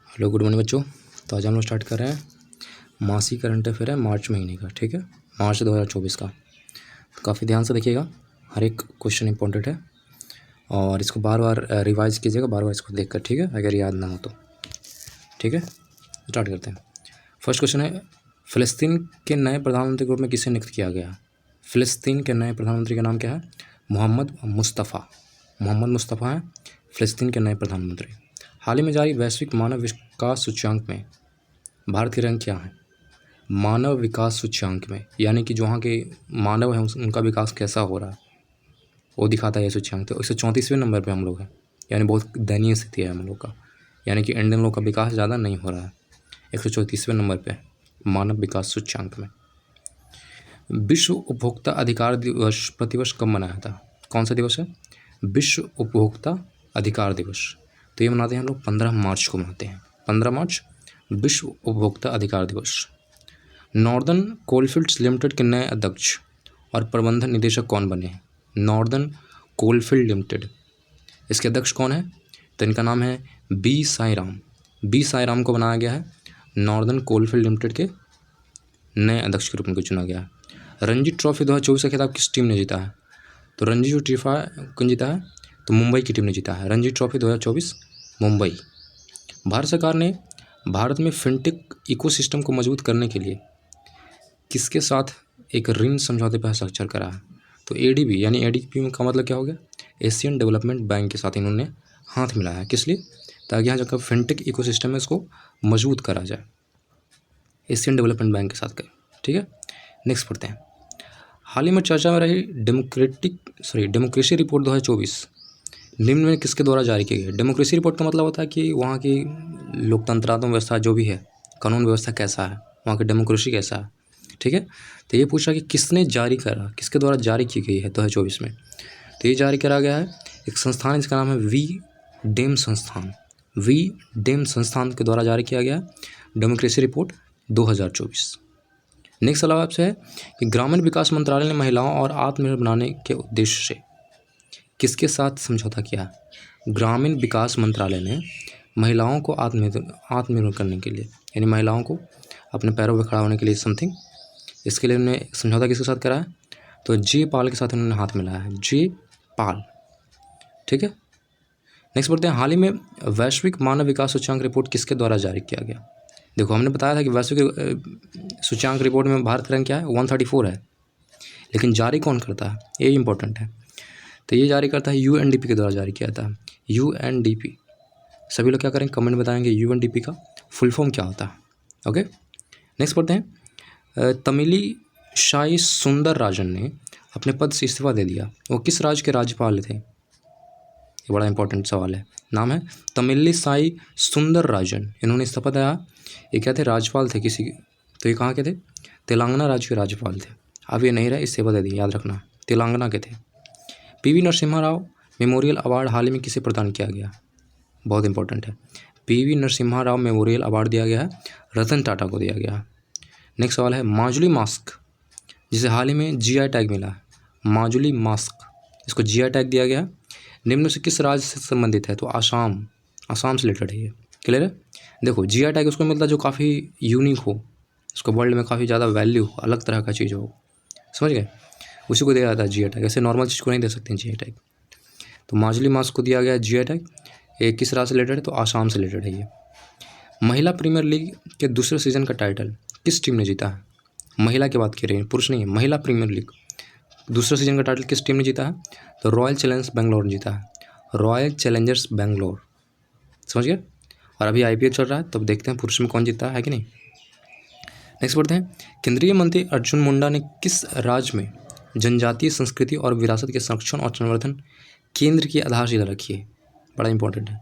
Hello good morning बच्चों। तो आज हम लोग स्टार्ट कर रहे हैं मासिक करंट अफेयर है मार्च महीने का। ठीक है, मार्च 2024 का। तो काफ़ी ध्यान से देखिएगा, हर एक क्वेश्चन इंपॉर्टेंट है और इसको बार बार रिवाइज कीजिएगा, बार बार इसको देखकर। ठीक है, अगर याद ना हो तो। ठीक है, स्टार्ट करते हैं। फर्स्ट क्वेश्चन है, फ़िलिस्तीन के नए प्रधानमंत्री के रूप में किसे नियुक्त किया गया? फ़िलिस्तीन के नए प्रधानमंत्री का नाम क्या है? मोहम्मद मुस्तफ़ा। मोहम्मद मुस्तफ़ा हैं फ़िलिस्तीन के नए प्रधानमंत्री। हाल ही में जारी वैश्विक मानव विकास सूचकांक में भारत के रैंक क्या है? मानव विकास सूचकांक में, यानी कि जो वहाँ के मानव हैं उनका विकास कैसा हो रहा है वो दिखाता है ये सूचकांक। तो 134वें नंबर पे हम लोग हैं, यानी बहुत दयनीय स्थिति है हम लोग का, यानी कि इंडियन लोग का विकास ज़्यादा नहीं हो रहा है। 134वें नंबर पे मानव विकास सूचकांक में। विश्व उपभोक्ता अधिकार दिवस प्रतिवर्ष कब मनाया था? कौन सा दिवस है? विश्व उपभोक्ता अधिकार दिवस। तो ये मनाते हैं हम लोग 15 मार्च को मनाते हैं। 15 मार्च विश्व उपभोक्ता अधिकार दिवस। नॉर्दर्न कोलफील्ड्स लिमिटेड के नए अध्यक्ष और प्रबंधन निदेशक कौन बने हैं? नॉर्दर्न कोलफील्ड लिमिटेड, इसके अध्यक्ष कौन है? तो इनका नाम है बी साईराम। बी साईराम को बनाया गया है नॉर्दर्न कोलफील्ड लिमिटेड के नए अध्यक्ष के रूप में चुना गया है। रणजी ट्रॉफी 2024 का खिताब किस टीम ने जीता है? तो रणजी जो ट्रॉफी कौन जीता है? तो मुंबई की टीम ने जीता है। रणजी ट्रॉफी 2024 मुंबई। भारत सरकार ने भारत में फिनटेक इकोसिस्टम को मजबूत करने के लिए किसके साथ एक ऋण समझौते पर हस्ताक्षर करा है? तो एडीबी, यानी एडीबी का मतलब क्या हो गया? एशियन डेवलपमेंट बैंक के साथ इन्होंने हाथ मिलाया है। किस लिए? ताकि यहाँ जो फिनटेक इकोसिस्टम है उसको मजबूत करा जाए, एशियन डेवलपमेंट बैंक के साथ करें। ठीक है, नेक्स्ट पढ़ते हैं। हाल ही में चर्चा में रही डेमोक्रेसी रिपोर्ट 2024 निम्न में किसके द्वारा जारी की गई? डेमोक्रेसी रिपोर्ट का मतलब होता है कि वहाँ की लोकतंत्रात्मक व्यवस्था जो भी है, कानून व्यवस्था कैसा है, वहाँ की डेमोक्रेसी कैसा है। ठीक है, तो ये पूछा कि किसने जारी करा, किसके द्वारा जारी की गई है 2024 में? तो ये जारी करा गया है एक संस्थान, इसका नाम है वी डेम संस्थान। वी डेम संस्थान के द्वारा जारी किया गया डेमोक्रेसी रिपोर्ट 2024। नेक्स्ट सवाल आपसे है कि ग्रामीण विकास मंत्रालय ने महिलाओं और आत्मनिर्भर बनाने के उद्देश्य से किसके साथ समझौता किया? ग्रामीण विकास मंत्रालय ने महिलाओं को आत्मनिर्भर करने के लिए, यानी महिलाओं को अपने पैरों पर खड़ा होने के लिए समथिंग, इसके लिए उन्होंने समझौता किसके साथ करा है? तो जे पाल के साथ उन्होंने हाथ मिलाया है, जे पाल। ठीक है, नेक्स्ट बढ़ते हैं। हाल ही में वैश्विक मानव विकास सूचकांक रिपोर्ट किसके द्वारा जारी किया गया? देखो, हमने बताया था कि वैश्विक सूचकांक रिपोर्ट में भारत का रैंक क्या है? 134 है, लेकिन जारी कौन करता है ये इंपॉर्टेंट है। तो ये जारी करता है यूएनडीपी के द्वारा जारी किया था, यूएनडीपी। सभी लोग क्या करेंगे, कमेंट में बताएंगे यूएनडीपी का फुल फॉर्म क्या होता है। ओके, नेक्स्ट पढ़ते हैं। तमिली साई सुंदर राजन ने अपने पद से इस्तीफा दे दिया, वो किस राज्य के राज्यपाल थे? ये बड़ा इंपॉर्टेंट सवाल है। नाम है तमिली साई सुंदर राजन, इन्होंने इस्तीफा दिया। ये क्या थे? राज्यपाल थे किसी, तो ये कहाँ के थे? तेलंगाना राज्य के राज्यपाल थे। अब ये नहीं रहे, इस्तीफा दे दिए, याद रखना, तेलंगाना के थे। पीवी नरसिम्हा राव मेमोरियल अवार्ड हाल ही में किसे प्रदान किया गया? बहुत इंपॉर्टेंट है। पीवी नरसिम्हा राव मेमोरियल अवार्ड दिया गया है रतन टाटा को दिया गया है। नेक्स्ट सवाल है, माजुली मास्क जिसे हाल ही में जीआई टैग मिला है, माजुली मास्क, इसको जीआई टैग दिया गया है, निम्न से किस राज्य से संबंधित है? तो आसाम, आसाम से रिलेटेड है ये। क्लियर है? देखो, जीआई टैग उसको मिलता है जो काफ़ी यूनिक हो, उसको वर्ल्ड में काफ़ी ज़्यादा वैल्यू हो, अलग तरह का चीज़ हो, समझ गए, उसी को दिया जाता है जीआई टैग। ऐसे नॉर्मल चीज़ को नहीं दे सकते हैं जीआई टैग। तो माजुली मास्क को दिया गया है जीआई टैग। ये किस राज्य से रिलेटेड है? तो आसाम से रिलेटेड है ये। महिला प्रीमियर लीग के दूसरे सीजन का टाइटल किस टीम ने जीता है? महिला की बात कर रही है, पुरुष नहीं है। महिला प्रीमियर लीग दूसरे सीजन का टाइटल किस टीम ने जीता है? तो रॉयल चैलेंजर्स बेंगलोर ने जीता है, रॉयल चैलेंजर्स बेंगलोर, समझ गए। और अभी आईपीएल चल रहा है, तब देखते हैं पुरुष में कौन जीता है कि नहीं। नेक्स्ट बढ़ते हैं। केंद्रीय मंत्री अर्जुन मुंडा ने किस राज्य में जनजातीय संस्कृति और विरासत के संरक्षण और संवर्धन केंद्र की आधारशिला रखी है? बड़ा इंपॉर्टेंट है।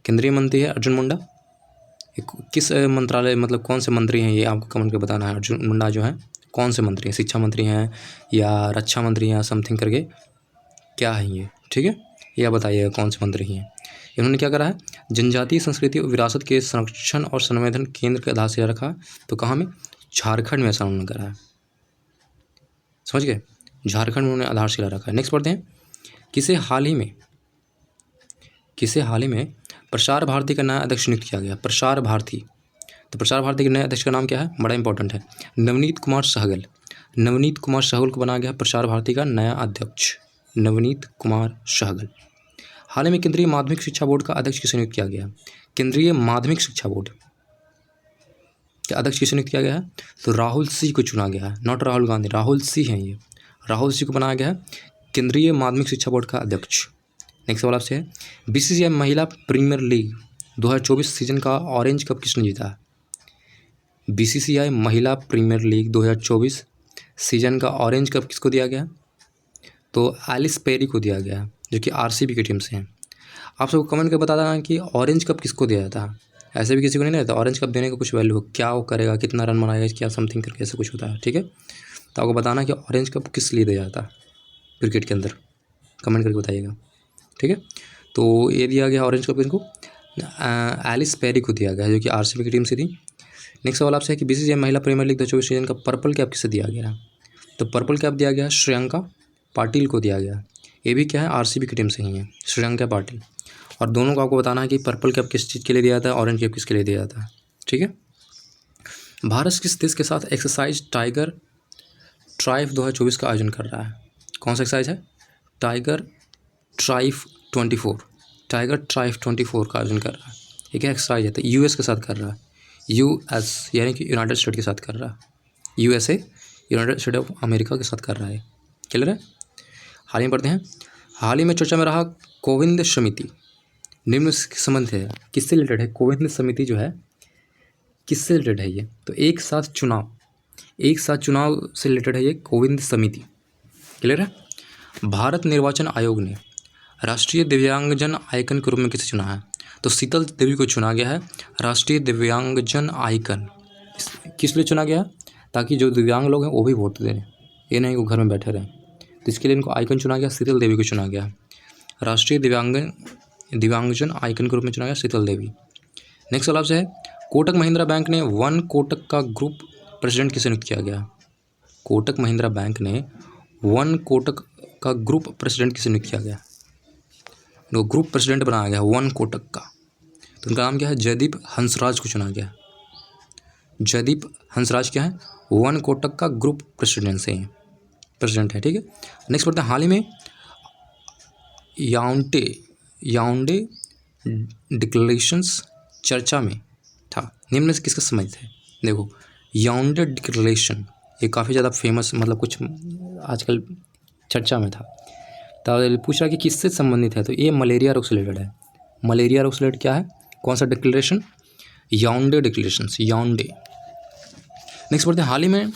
केंद्रीय मंत्री है अर्जुन मुंडा, किस मंत्रालय, मतलब कौन से मंत्री हैं ये आपको कमेंट करके बताना है। अर्जुन मुंडा जो है कौन से मंत्री हैं? शिक्षा मंत्री हैं या रक्षा मंत्री हैं, समथिंग करके क्या है ये? ठीक है, यह बताइएगा कौन से मंत्री हैं। इन्होंने क्या करा है? जनजातीय संस्कृति और विरासत के संरक्षण और संवर्धन केंद्र की आधारशिला रखा। तो कहाँ में? झारखंड में ऐसा उन्होंने करा है, समझ गए, झारखंड में उन्होंने आधारशिला रखा है। नेक्स्ट पढ़ते हैं। किसे हाल ही में प्रसार भारती का नया अध्यक्ष नियुक्त किया गया, प्रसार भारती। तो प्रसार भारती के नए अध्यक्ष का नाम क्या है, बड़ा इंपॉर्टेंट है, नवनीत कुमार सहगल। नवनीत कुमार सहगल को बनाया गया प्रसार भारती का नया अध्यक्ष, नवनीत कुमार सहगल। हाल ही में केंद्रीय माध्यमिक शिक्षा बोर्ड का अध्यक्ष किसे नियुक्त किया गया, केंद्रीय माध्यमिक शिक्षा बोर्ड के अध्यक्ष किसे नियुक्त किया गया है, तो राहुल सिंह को चुना गया है, नॉट राहुल गांधी, राहुल सिंह हैं ये, राहुल सिंह को बनाया गया है केंद्रीय माध्यमिक शिक्षा बोर्ड का अध्यक्ष। नेक्स्ट सवाल आपसे है, बीसीसीआई महिला प्रीमियर लीग 2024 सीजन का ऑरेंज कप किसने जीता है, बीसीसीआई महिला प्रीमियर लीग 2024 सीजन का ऑरेंज कप किसको दिया गया, तो एलिस पेरी को दिया गया, जो कि आरसीबी की टीम से हैं। आप सबको कमेंट कर बता देना कि ऑरेंज कप किसको दिया जाता है, ऐसे भी किसी को नहीं रहता, ऑरेंज कप देने का कुछ वैल्यू हो, क्या वो करेगा, कितना रन बनाएगा, क्या समथिंग करके ऐसा कुछ होता है, ठीक है। तो आपको बताना कि ऑरेंज कप किस लिए दिया जाता है क्रिकेट के अंदर, कमेंट करके बताइएगा, ठीक है। तो ये दिया गया ऑरेंज कप इनको एलिस पेरी को दिया गया, जो कि आरसीबी की टीम से थी। नेक्स्ट सवाल आपसे है कि बीसीसीआई महिला प्रीमियर लीग 2024 सीजन का पर्पल कैप किसे दिया गया, तो पर्पल कैप दिया गया श्रेयंका पाटिल को दिया गया, ये भी क्या है आरसीबी की टीम से ही है, श्रेयंका पाटिल। और दोनों को आपको बताना है कि पर्पल कैप किस चीज़ के लिए दिया जाता है, ऑरेंज कैप किसके लिए दिया जाता है, ठीक है। भारत किस देश के साथ एक्सरसाइज टाइगर ट्राइफ 2024 का आयोजन कर रहा है, कौन सा एक्सरसाइज है, टाइगर ट्राइफ 24, टाइगर ट्राइफ 24 का आयोजन कर रहा है, ये क्या एक्सरसाइज है, तो यूएस के साथ कर रहा है, यूएस यानी कि यूनाइटेड स्टेट के साथ कर रहा है, USA United state of America के साथ कर रहा है, क्लियर है। हाल ही में पढ़ते हैं, हाल ही में चर्चा में रहा कोविंद समिति निम्न के संबंध है, किससे रिलेटेड है, कोविंद समिति जो है किससे रिलेटेड है ये, तो एक साथ चुनाव से रिलेटेड है ये कोविंद समिति, क्लियर है। भारत निर्वाचन आयोग ने राष्ट्रीय दिव्यांगजन आइकन के रूप में किसे चुना है, तो शीतल देवी को चुना गया है राष्ट्रीय दिव्यांगजन आइकन। किस लिए चुना गया, ताकि जो दिव्यांग लोग हैं वो भी वोट दें, ये नहीं वो घर में बैठे रहें, तो इसके लिए इनको आइकन चुना गया, शीतल देवी को चुना गया, राष्ट्रीय दिव्यांगजन आइकन के रूप में चुना गया शीतल देवी। नेक्स्ट सवाल आपसे है, कोटक महिंद्रा बैंक ने वन कोटक का ग्रुप प्रेसिडेंट किसे नियुक्त किया गया, कोटक महिंद्रा बैंक ने वन कोटक का ग्रुप प्रेसिडेंट किसे नियुक्त किया गया, जो ग्रुप प्रेसिडेंट बनाया गया वन कोटक का, तो उनका नाम क्या है, जयदीप हंसराज को चुना गया, जयदीप हंसराज क्या है, वन कोटक का ग्रुप प्रेसिडेंट है, ठीक है। नेक्स्ट पढ़ते हैं, हाल ही में याओंडे डिक्लेरेशंस चर्चा में था, निम्न से किसका संबंध है, देखो याओंडे डिक्लेरेशन ये काफ़ी ज़्यादा फेमस, मतलब कुछ आजकल चर्चा में था, तो पूछ रहा कि किससे संबंधित है, तो ये मलेरिया रोग से रिलेटेड है, मलेरिया रोग से रिलेटेड क्या है, कौन सा डिक्लेरेशन, याओंडे डिक्लेरेशंस, याओंडे। नेक्स्ट पढ़ते हैं, हाल ही में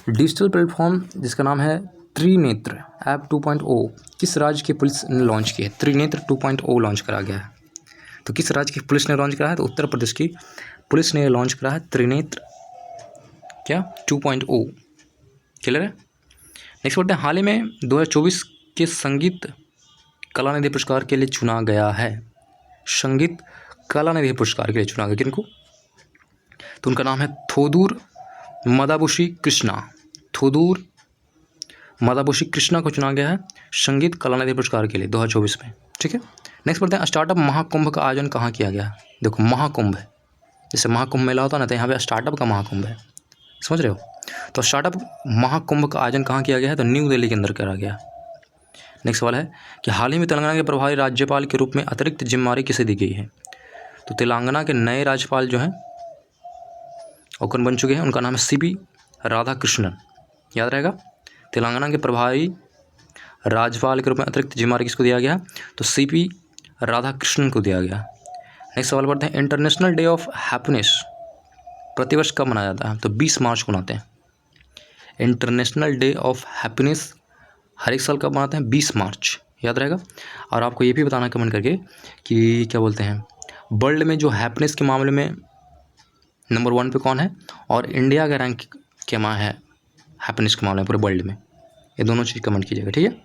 डिजिटल प्लेटफॉर्म जिसका नाम है त्रिनेत्र ऐप 2.0 किस राज्य की पुलिस ने लॉन्च की है, त्रिनेत्र 2.0 लॉन्च करा गया है, तो किस राज्य की पुलिस ने लॉन्च करा है, तो उत्तर प्रदेश की पुलिस ने लॉन्च करा है त्रिनेत्र क्या 2.0, क्लियर है। नेक्स्ट पढ़ते हैं, हाल ही में 2024 के संगीत कलानिधि पुरस्कार के लिए चुना गया है, संगीत कलानिधि पुरस्कार के लिए चुना गया किनको, तो उनका नाम है थोदूर मदाबुशी कृष्णा, थोदूर मदाबुशी कृष्णा को चुना गया है संगीत कलानिधि पुरस्कार के लिए 2024 में, ठीक है। नेक्स्ट पढ़ते हैं, स्टार्टअप महाकुंभ का आयोजन कहाँ किया गया, देखो महाकुंभ है, जैसे महाकुंभ मेला होता है ना, तो यहाँ पे स्टार्टअप का महाकुंभ है, समझ रहे हो, तो स्टार्टअप महाकुंभ का आयोजन कहाँ किया गया है, तो न्यू दिल्ली के अंदर करा गया। नेक्स्ट सवाल है कि हाल ही में तेलंगाना के प्रभारी राज्यपाल के रूप में अतिरिक्त जिम्मेदारी किसे दी गई है, तो तेलंगाना के नए राज्यपाल जो हैं और कौन बन चुके हैं, उनका नाम है सीपी राधाकृष्णन, याद रहेगा, तेलंगाना के प्रभारी राज्यपाल के रूप में अतिरिक्त जिम्मेदारी किसको दिया गया, तो सीपी राधाकृष्णन को दिया गया। नेक्स्ट सवाल पढ़ते हैं, इंटरनेशनल डे ऑफ हैप्पीनेस प्रतिवर्ष कब मनाया जाता है, तो 20 मार्च को मनाते हैं, इंटरनेशनल डे ऑफ हैप्पीनेस हर एक साल कब मनाते हैं, 20 मार्च, याद रहेगा। और आपको ये भी बताना कमेंट करके कि क्या बोलते हैं, वर्ल्ड में जो हैप्पीनेस के मामले में नंबर 1 पे कौन है, और इंडिया का रैंक क्या है हैप्पीनेस के मामले में पूरे वर्ल्ड में, ये दोनों चीज़ कमेंट कीजिएगा, ठीक है।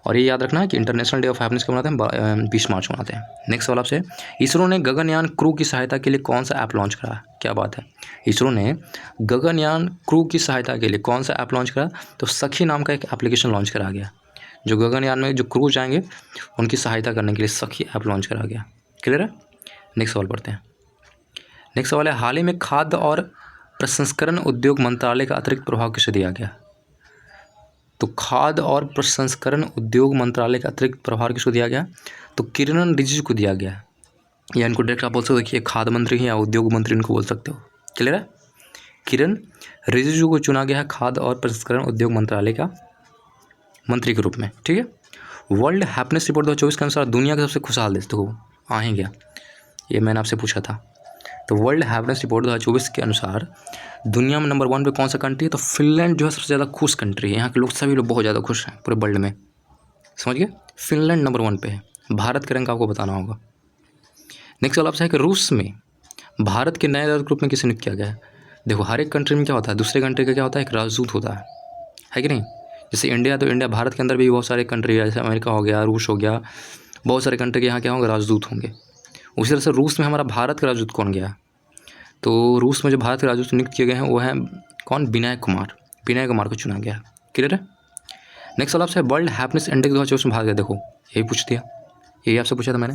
और ये याद रखना है कि इंटरनेशनल डे ऑफ हैप्पीनेस कब मनाते हैं, 20 मार्च को मनाते हैं। नेक्स्ट सवाल आपसे, इसरो ने गगनयान क्रू की सहायता के लिए कौन सा ऐप लॉन्च करा, क्या बात है, इसरो ने गगनयान क्रू की सहायता के लिए कौन सा ऐप लॉन्च करा, तो सखी नाम का एक एप्लीकेशन लॉन्च करा गया, जो गगनयान में जो क्रू जाएंगे उनकी सहायता करने के लिए सखी ऐप लॉन्च करा गया, क्लियर है। नेक्स्ट सवाल पढ़ते हैं। नेक्स्ट सवाल है, हाल ही में खाद्य और प्रसंस्करण उद्योग मंत्रालय का अतिरिक्त प्रभाव किसे दिया गया? तो खाद्य और प्रसंस्करण उद्योग मंत्रालय का अतिरिक्त प्रभार किसको दिया गया? तो किरण रिजिजू को दिया गया, या इनको डायरेक्ट आप बोल सकते हो कि खाद्य मंत्री हैं या उद्योग मंत्री इनको बोल सकते हो। क्लियर है? किरण रिजिजू को चुना गया है खाद्य और प्रसंस्करण उद्योग मंत्रालय का मंत्री के रूप में। ठीक है। वर्ल्ड हैप्पीनेस रिपोर्ट 2024 के अनुसार दुनिया के सबसे खुशहाल देश, देखो आए क्या, ये मैंने आपसे पूछा था। तो वर्ल्ड हैप्पीनेस रिपोर्ट 2024 के अनुसार दुनिया में नंबर 1 पे कौन सा कंट्री है? तो फिनलैंड जो है सबसे ज़्यादा खुश कंट्री है। यहाँ के लोग सभी लोग बहुत ज़्यादा खुश हैं पूरे वर्ल्ड में, समझ गए? फिनलैंड नंबर 1 पे है। भारत के रैंक आपको बताना होगा। नेक्स्ट सवाल आपसे है कि रूस में भारत के नए राजदूत के रूप में किसे नियुक्त किया गया है? देखो हर एक कंट्री में क्या होता है, दूसरे कंट्री का क्या होता है, एक राजदूत होता है कि नहीं? जैसे इंडिया, तो इंडिया भारत के अंदर भी बहुत सारे कंट्री है, जैसे अमेरिका हो गया, रूस हो गया, बहुत सारे कंट्री के यहाँ क्या होंगे, राजदूत होंगे। उसी तरह से रूस में हमारा भारत का राजदूत कौन गया? तो रूस में जो भारत के राजदूत नियुक्त किए गए हैं वो हैं कौन? विनय कुमार। विनय कुमार को चुना गया। क्लियर है? नेक्स्ट सवाल आपसे, वर्ल्ड हैप्पीनेस इंडेक्स 2024 में भारत का, देखो यही पूछ दिया, यही आपसे पूछा था मैंने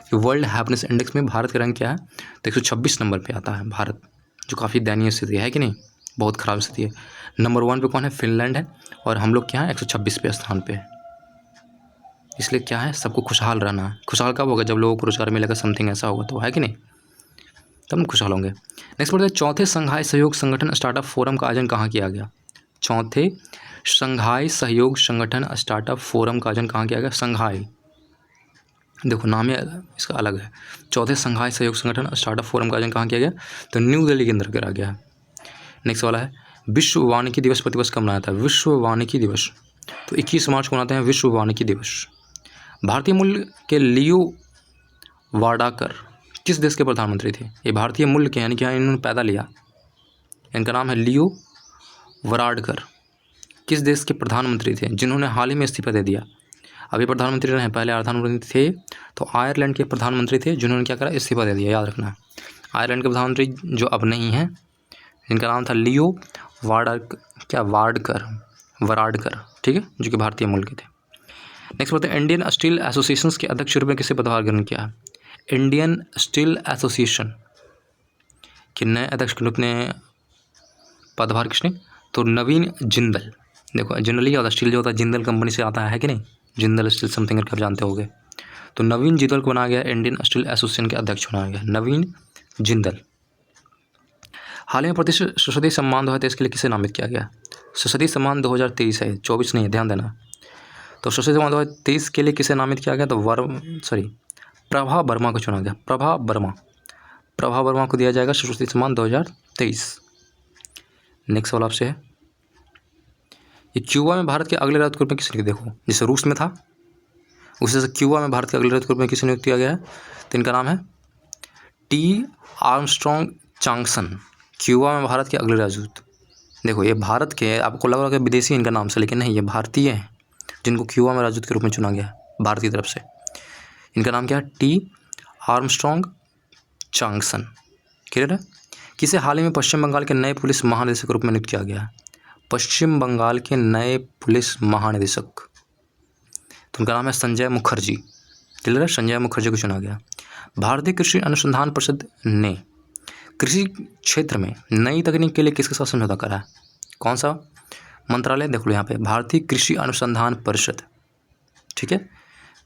कि वर्ल्ड हैप्पीनेस इंडेक्स में भारत का रैंक क्या है? तो 126 नंबर पे आता है भारत, जो काफ़ी दयनीय स्थिति है कि नहीं, बहुत ख़राब स्थिति है। नंबर 1 पे कौन है? फिनलैंड है, और हम लोग क्या है 126वें स्थान पे है। इसलिए क्या है, सबको खुशहाल रहना है। खुशहाल कब होगा? जब लोगों को रोजगार मिलेगा, समथिंग ऐसा होगा तो, है कि नहीं, तब हम खुशहाल होंगे। नेक्स्ट बढ़ते हैं, चौथे संघाई सहयोग संगठन स्टार्टअप फोरम का आयोजन कहाँ किया गया? चौथे संघाई सहयोग संगठन स्टार्टअप फोरम का आयोजन कहाँ किया गया? संघाई, देखो नाम ही इसका अलग है। चौथे संघाई सहयोग संगठन स्टार्टअप फोरम का आयोजन कहाँ किया गया? तो न्यू दिल्ली के अंदर करा गया है। नेक्स्ट वाला है, विश्व वानिकी दिवस प्रतिवर्ष कब मनाया था? विश्व वानिकी दिवस तो 21 मार्च को मनाते हैं, विश्व वानिकी दिवस। भारतीय मूल्य के लियो वार्डाकर किस देश के प्रधानमंत्री थे? ये भारतीय मूल्य के यानी कि इन्होंने पैदा लिया, इनका नाम है लियो वार्डाकर। किस देश के प्रधानमंत्री थे जिन्होंने हाल ही में इस्तीफा दे दिया? अभी प्रधानमंत्री रहे, पहले प्रधानमंत्री थे तो आयरलैंड के प्रधानमंत्री थे जिन्होंने क्या करा? इस्तीफा दे दिया, याद रखना। आयरलैंड के प्रधानमंत्री जो अब नहीं हैं, इनका नाम था लियो वार्डाकर, ठीक है, जो कि भारतीय मूल के थे। नेक्स्ट बोलते हैं, इंडियन स्टील एसोसिएशन के अध्यक्ष रूप में किसे पदभार ग्रहण किया है? इंडियन स्टील एसोसिएशन के नए अध्यक्ष के रूप में पदभार किसने? तो नवीन जिंदल। देखो जनरली क्या होता है, स्टील जो होता है जिंदल कंपनी से आता है कि नहीं, जिंदल स्टील समथिंग करके आप जानते होंगे। तो नवीन जिंदल को बनाया गया इंडियन स्टील एसोसिएशन के अध्यक्ष बनाया गया, नवीन जिंदल। हाल ही में प्रतिष्ठित संसदीय सम्मान 2023 के लिए किसे नामित किया गया? संसदीय सम्मान 2023 है, 24 नहीं है, ध्यान देना। तो संसदीय सम्मान 2023 के लिए किसे नामित किया गया? तो प्रभा वर्मा को चुना गया। प्रभा वर्मा को दिया जाएगा संसदीय सम्मान 2023। नेक्स्ट सवाल आपसे है, ये क्यूबा में भारत के अगले राजदूत के रूप में किसे नियुक्त? देखो जैसे रूस में था, उसी से क्यूबा में भारत के अगले राजदूत के रूप में किसे नियुक्त किया गया है? तो इनका नाम है टी आर्मस्ट्रॉन्ग चांगसन। क्यूबा में भारत के अगले राजदूत। देखो ये भारत के, आपको लग रहा है कि विदेशी इनका नाम से, लेकिन नहीं, ये भारतीय हैं जिनको क्यूबा में राजदूत के रूप में चुना गया भारत की तरफ से। इनका नाम क्या है? T Armstrong चांगसन। क्लियर है? किसे हाल ही में पश्चिम बंगाल के नए पुलिस महानिदेशक के रूप में नियुक्त किया गया? पश्चिम बंगाल के नए पुलिस महानिदेशक, तो उनका नाम है संजय मुखर्जी। क्लियर है? संजय मुखर्जी को चुना गया। भारतीय कृषि अनुसंधान परिषद ने कृषि क्षेत्र में नई तकनीक के लिए किसके साथ समझौता करा है? कौन सा मंत्रालय? देख लो यहाँ पे, भारतीय कृषि अनुसंधान परिषद। ठीक है,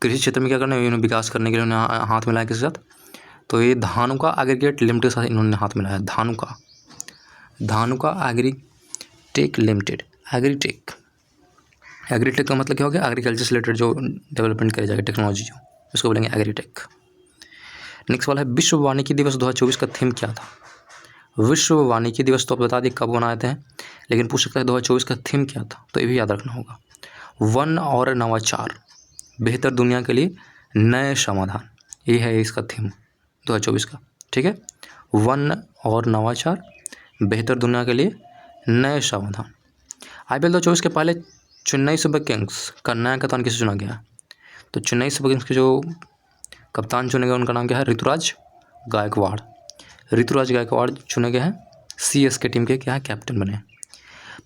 कृषि क्षेत्र में क्या करना है, इन्होंने विकास करने के लिए उन्होंने हाथ मिलाया किसके साथ? तो ये धानुका एग्रीटेक लिमिटेड के साथ इन्होंने हाथ मिलाया। Dhanuka agritech limited. एग्रीटेक का मतलब क्या हो गया? एग्रीकल्चर से रिलेटेड जो डेवलपमेंट करी जाएगी टेक्नोलॉजी, जो उसको बोलेंगे एग्रीटेक। नेक्स्ट वाला है, विश्व वानिकी दिवस 2024 का थीम क्या था? विश्व वानिकी दिवस तो आप बता दिए कब मनाए थे, लेकिन पूछ सकता है 2024 का थीम क्या था, तो ये भी याद रखना होगा। वन और नवाचार, बेहतर दुनिया के लिए नए समाधान, ये है इसका थीम 2024 का। ठीक है, वन और नवाचार, बेहतर दुनिया के लिए नए समाधान। IPL 2024 के पहले चेन्नई सुपर किंग्स का नया कप्तान किसे चुना गया? तो चेन्नई सुपर किंग्स के जो कप्तान चुने गए उनका नाम क्या है? ऋतुराज गायकवाड़ चुने गए हैं, CSK टीम के क्या है? कैप्टन बने।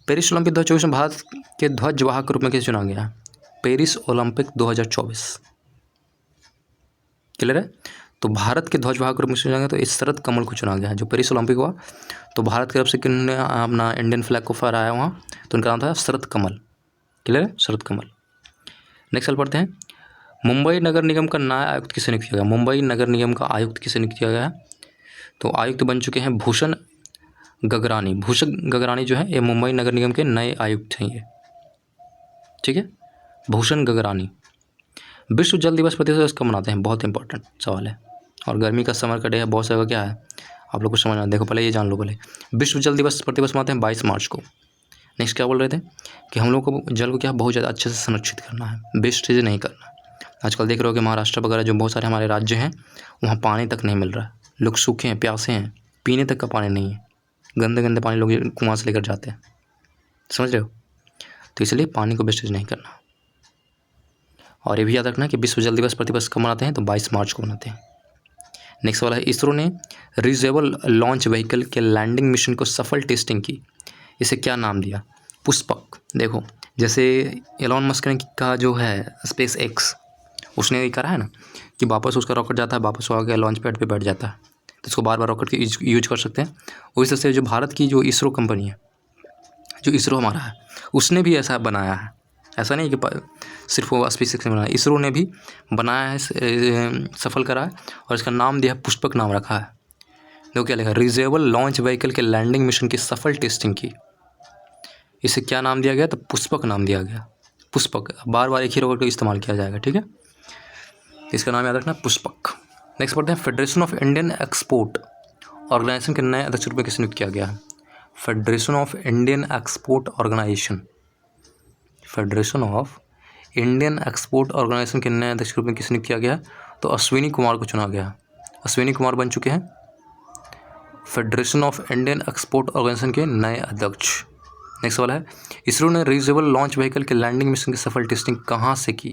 पेरिस ओलंपिक 2024 में भारत के ध्वजवाहक के रूप में किसे चुना गया? Paris Olympic 2024। क्लियर है? तो भारत के ध्वजवाहक के रूप में चुना गया, तो इस शरद कमल को चुना गया है। जो पेरिस ओलंपिक हुआ तो भारत की तरफ से किन्होंने अपना इंडियन फ्लैग को फहराया वहाँ, तो उनका नाम था शरद कमल। क्लियर है, शरद कमल। नेक्स्ट सवाल पढ़ते हैं, मुंबई नगर निगम का नया आयुक्त किसे नियुक्त किया गया? मुंबई नगर निगम का आयुक्त किसे नियुक्त किया गया है? तो आयुक्त बन चुके हैं भूषण गगरानी। भूषण गगरानी जो है ये मुंबई नगर निगम के नए आयुक्त हैं ये, ठीक है, भूषण गगरानी। विश्व जल दिवस प्रति वर्ष कब मनाते हैं? बहुत इंपॉर्टेंट सवाल है, और गर्मी का समर का डे है, बहुत सारा क्या है आप लोग को समझना। देखो पहले ये जान लो, पहले विश्व जल दिवस प्रति वर्ष मनाते हैं 22 मार्च को। नेक्स्ट क्या बोल रहे थे कि हम लोग को जल को क्या बहुत ज़्यादा अच्छे से संरक्षित करना है, वेस्टेज नहीं करना। आजकल देख रहे हो कि महाराष्ट्र वगैरह जो बहुत सारे हमारे राज्य हैं वहाँ पानी तक नहीं मिल रहा है, लोग सूखे हैं, प्यासे हैं, पीने तक का पानी नहीं है, गंदे गंदे पानी लोग कुआं से लेकर जाते हैं, समझ रहे हो। तो इसलिए पानी को वेस्टेज नहीं करना। और ये भी याद रखना कि विश्व जल दिवस प्रति वर्ष कब मनाते हैं? तो 22 मार्च को मनाते हैं। नेक्स्ट वाला है, इसरो ने रीयूजेबल लॉन्च व्हीकल के लैंडिंग मिशन को सफल टेस्टिंग की, इसे क्या नाम दिया? पुष्पक। देखो जैसे एलॉन मस्क ने का जो है स्पेस एक्स, उसने ये करा है ना कि वापस उसका रॉकेट जाता है, वापस वो आके लॉन्च पैड पे बैठ जाता है, तो उसको बार बार रॉकेट की यूज कर सकते हैं। उसी तरह से जो भारत की जो इसरो कंपनी है, जो इसरो हमारा है, उसने भी ऐसा बनाया है। ऐसा नहीं कि सिर्फ वो स्पेस एक्स ने बनाया, इसरो ने भी बनाया है, सफल करा है, और इसका नाम दिया है पुष्पक, नाम रखा है। देखो क्या लिखा है, रीयूजेबल लॉन्च व्हीकल के लैंडिंग मिशन की सफल टेस्टिंग की, इसे क्या नाम दिया गया? तो पुष्पक नाम दिया गया। पुष्पक, बार बार एक ही रॉकेट का इस्तेमाल किया जाएगा, ठीक है, इसका नाम याद रखना, पुष्पक। नेक्स्ट पढ़ते हैं, federation of Indian export organisation के नए अध्यक्ष रूप में किसे नियुक्त किया गया है? Federation of Indian export organisation, federation of Indian export organisation के नए अध्यक्ष रूप में किसे नियुक्त किया गया? तो अश्विनी कुमार को चुना गया। अश्विनी कुमार बन चुके हैं federation of Indian export organisation के नए अध्यक्ष। नेक्स्ट वाला है, इसरो ने रीयूजेबल लॉन्च व्हीकल के लैंडिंग मिशन की सफल टेस्टिंग कहाँ से की?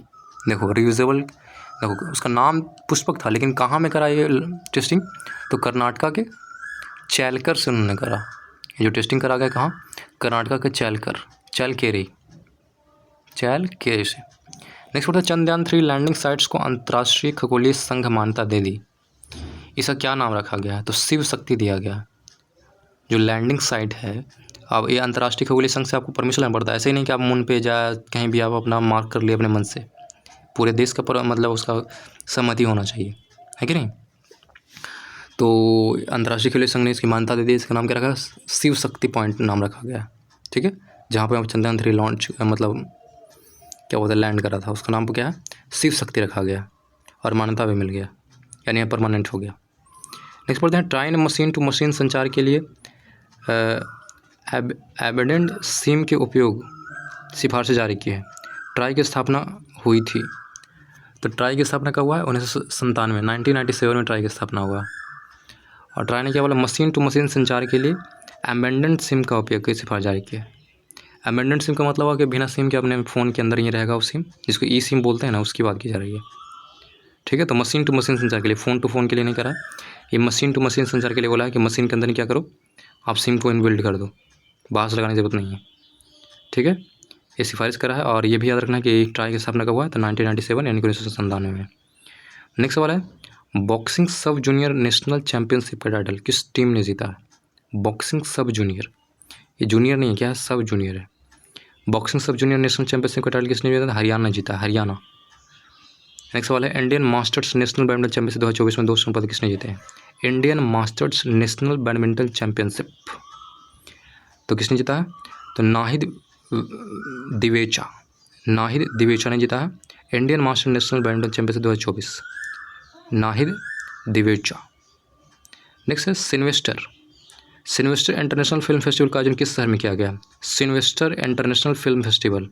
देखो रीयूजेबल, देखो उसका नाम पुष्पक था, लेकिन कहाँ में करा ये टेस्टिंग? तो कर्नाटका के चैलकर से उन्होंने करा। ये जो टेस्टिंग करा गया कहाँ? कर्नाटका के चैलकेरे से। नेक्स्ट होता है, चंद्रयान 3 लैंडिंग साइट्स को अंतर्राष्ट्रीय खगोलीय संघ मान्यता दे दी, इसका क्या नाम रखा गया है? तो शिव शक्ति दिया गया। जो लैंडिंग साइट है, अब ये अंतर्राष्ट्रीय खगोलीय संघ से आपको परमिशन लेना पड़ता है, ऐसे ही नहीं कि आप मून पे जाए कहीं भी आप अपना मार्क कर लिए अपने मन से, पूरे देश का मतलब उसका सहमति होना चाहिए, है कि नहीं। तो अंतर्राष्ट्रीय खगोलीय संघ ने इसकी मान्यता दे दी, इसका नाम क्या रखा? शिव शक्ति पॉइंट नाम रखा गया, ठीक है, जहाँ पर चंद्रयान 3 लॉन्च मतलब क्या बोलते हैं लैंड करा था, उसका नाम क्या है? शिव शक्ति रखा गया, और मान्यता भी मिल गया, यानी यह परमानेंट हो गया। नेक्स्ट पढ़ते हैं, ट्राइन मशीन टू मशीन संचार के लिए एबेडेंट सिम के उपयोग सिफारिशें जारी की है। ट्राई की स्थापना हुई थी, तो ट्राई की स्थापना कब हुआ है? 1997 1997 में ट्राई की स्थापना हुआ। और ट्राई ने क्या बोला? मशीन टू मशीन संचार के लिए एबेंडेंट सिम का उपयोग की सिफारिश जारी की है। एबेंडेंट सिम का मतलब हुआ कि बिना सिम के अपने फ़ोन के अंदर ही रहेगा वो सिम, जिसको ई सिम बोलते हैं ना, उसकी बात की जा रही है, ठीक है। तो मशीन टू मशीन संचार के लिए, फ़ोन टू फ़ोन के लिए नहीं करा, ये मशीन टू मशीन संचार के लिए बोला है कि मशीन के अंदर ही क्या करो, आप सिम को इनबिल्ड कर दो, बाहर से लगाने की ज़रूरत नहीं है, ठीक है। ये सिफारिश करा है, और ये भी याद रखना कि ट्राई की स्थापना कब हुआ है? तो 1997 यानी 1997 में। नेक्स्ट सवाल है, बॉक्सिंग सब जूनियर नेशनल चैम्पियनशिप का टाइटल किस टीम ने जीता है? बॉक्सिंग सब जूनियर, ये जूनियर नहीं है, क्या है? सब जूनियर है। बॉक्सिंग सब जूनियर नेशनल चैंपियनशिप का टाइटल किसने जीता था? हरियाणा जीता, हरियाणा। नेक्स्ट सवाल है, Indian masters national badminton championship 2024 में 2 स्वर्ण पदक किसने जीते हैं? Indian masters national badminton championship तो किसने जीता है? तो नाहिद दिवेचा ने जीता है Indian masters national badminton championship 2024, Nahid Divecha. Next है, सिल्वेस्टर इंटरनेशनल फिल्म फेस्टिवल का आयोजन किस शहर में किया गया? सिल्वेस्टर इंटरनेशनल फिल्म फेस्टिवल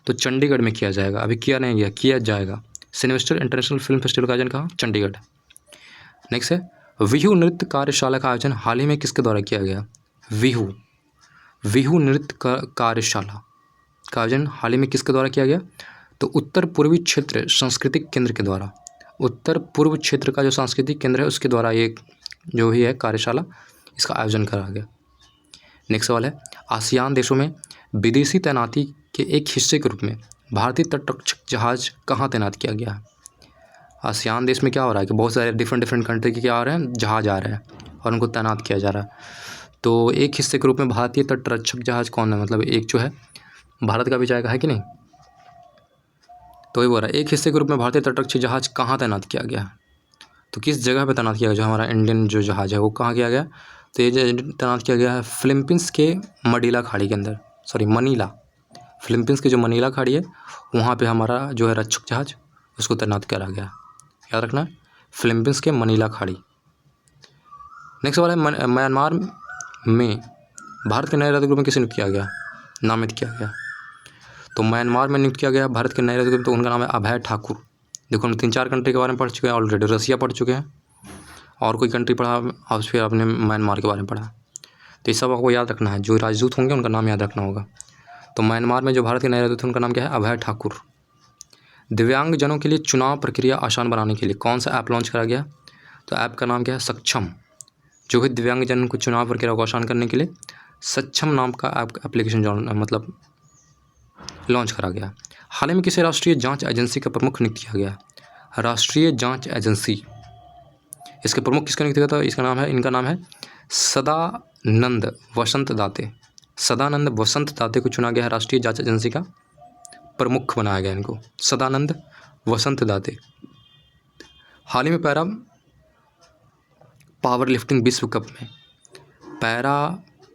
तो चंडीगढ़ में किया जाएगा, अभी किया नहीं गया, किया जाएगा। सिल्वेस्टर इंटरनेशनल फिल्म फेस्टिवल का आयोजन कहाँ? चंडीगढ़। नेक्स्ट है, विहू नृत्य कार्यशाला का आयोजन हाल ही में किसके द्वारा किया गया? विहू नृत्य कार्यशाला का आयोजन हाल ही में किसके द्वारा किया गया? तो उत्तर पूर्वी क्षेत्र सांस्कृतिक केंद्र के द्वारा, उत्तर पूर्व क्षेत्र का जो सांस्कृतिक केंद्र है उसके द्वारा ये जो ही है कार्यशाला, इसका आयोजन करा गया। नेक्स्ट सवाल है, आसियान देशों में विदेशी तैनाती के एक हिस्से के रूप में भारतीय तटरक्षक जहाज कहाँ तैनात किया गया है? आसियान देश में क्या हो रहा है कि बहुत सारे डिफरेंट कंट्री के क्या आ रहे हैं, जहाज़ आ रहे हैं और उनको तैनात किया जा रहा है। तो एक हिस्से के रूप में भारतीय तटरक्षक जहाज़ कौन है, मतलब एक जो है भारत का भी जाएगा, है कि नहीं। तो ये बोल रहा है एक हिस्से के रूप में भारतीय तटरक्षक जहाज़ कहाँ तैनात किया गया है, तो किस जगह पे तैनात किया गया, जो हमारा इंडियन जो जहाज़ है वो कहाँ किया गया। तो ये तैनात किया गया है फिलीपींस के मनीला खाड़ी के अंदर, सॉरी मनीला, फिलीपींस की जो मनीला खाड़ी है वहाँ पे हमारा जो है रक्षक जहाज़ उसको तैनात करा गया, याद रखना है, फिलीपींस के मनीला खाड़ी। नेक्स्ट वाला है म्यांमार में भारत के नए राजदूत में किसे नियुक्त किया गया, नामित किया गया। तो म्यांमार में नियुक्त किया गया भारत के नए राजदूत, तो उनका नाम है अभय ठाकुर। देखो हम 3-4 कंट्री के बारे में पढ़ चुके हैं ऑलरेडी, रसिया पढ़ चुके हैं और कोई कंट्री पढ़ा और फिर आपने म्यांमार के बारे में पढ़ा। तो ये सब आपको याद रखना है, जो राजदूत होंगे उनका नाम याद रखना होगा। तो म्यांमार में जो भारत के नए राजदूत हैं उनका नाम क्या है, अभय ठाकुर। दिव्यांगजनों के लिए चुनाव प्रक्रिया आसान बनाने के लिए कौन सा ऐप लॉन्च करा गया, तो ऐप का नाम क्या है, सक्षम। जो है दिव्यांगजन को चुनाव प्रक्रिया को आसान करने के लिए सक्षम नाम का ऐप एप्लीकेशन मतलब लॉन्च करा गया। हाल ही में किसी राष्ट्रीय जांच एजेंसी का प्रमुख नियुक्त किया गया, राष्ट्रीय जांच एजेंसी, इसके प्रमुख किसका नियुक्त किया था, इनका नाम है सदानंद वसंत दाते। सदानंद वसंत दाते को चुना गया है राष्ट्रीय जांच एजेंसी का प्रमुख बनाया गया इनको, सदानंद वसंत दाते। हाल ही में पैरा पावर लिफ्टिंग विश्व कप में, पैरा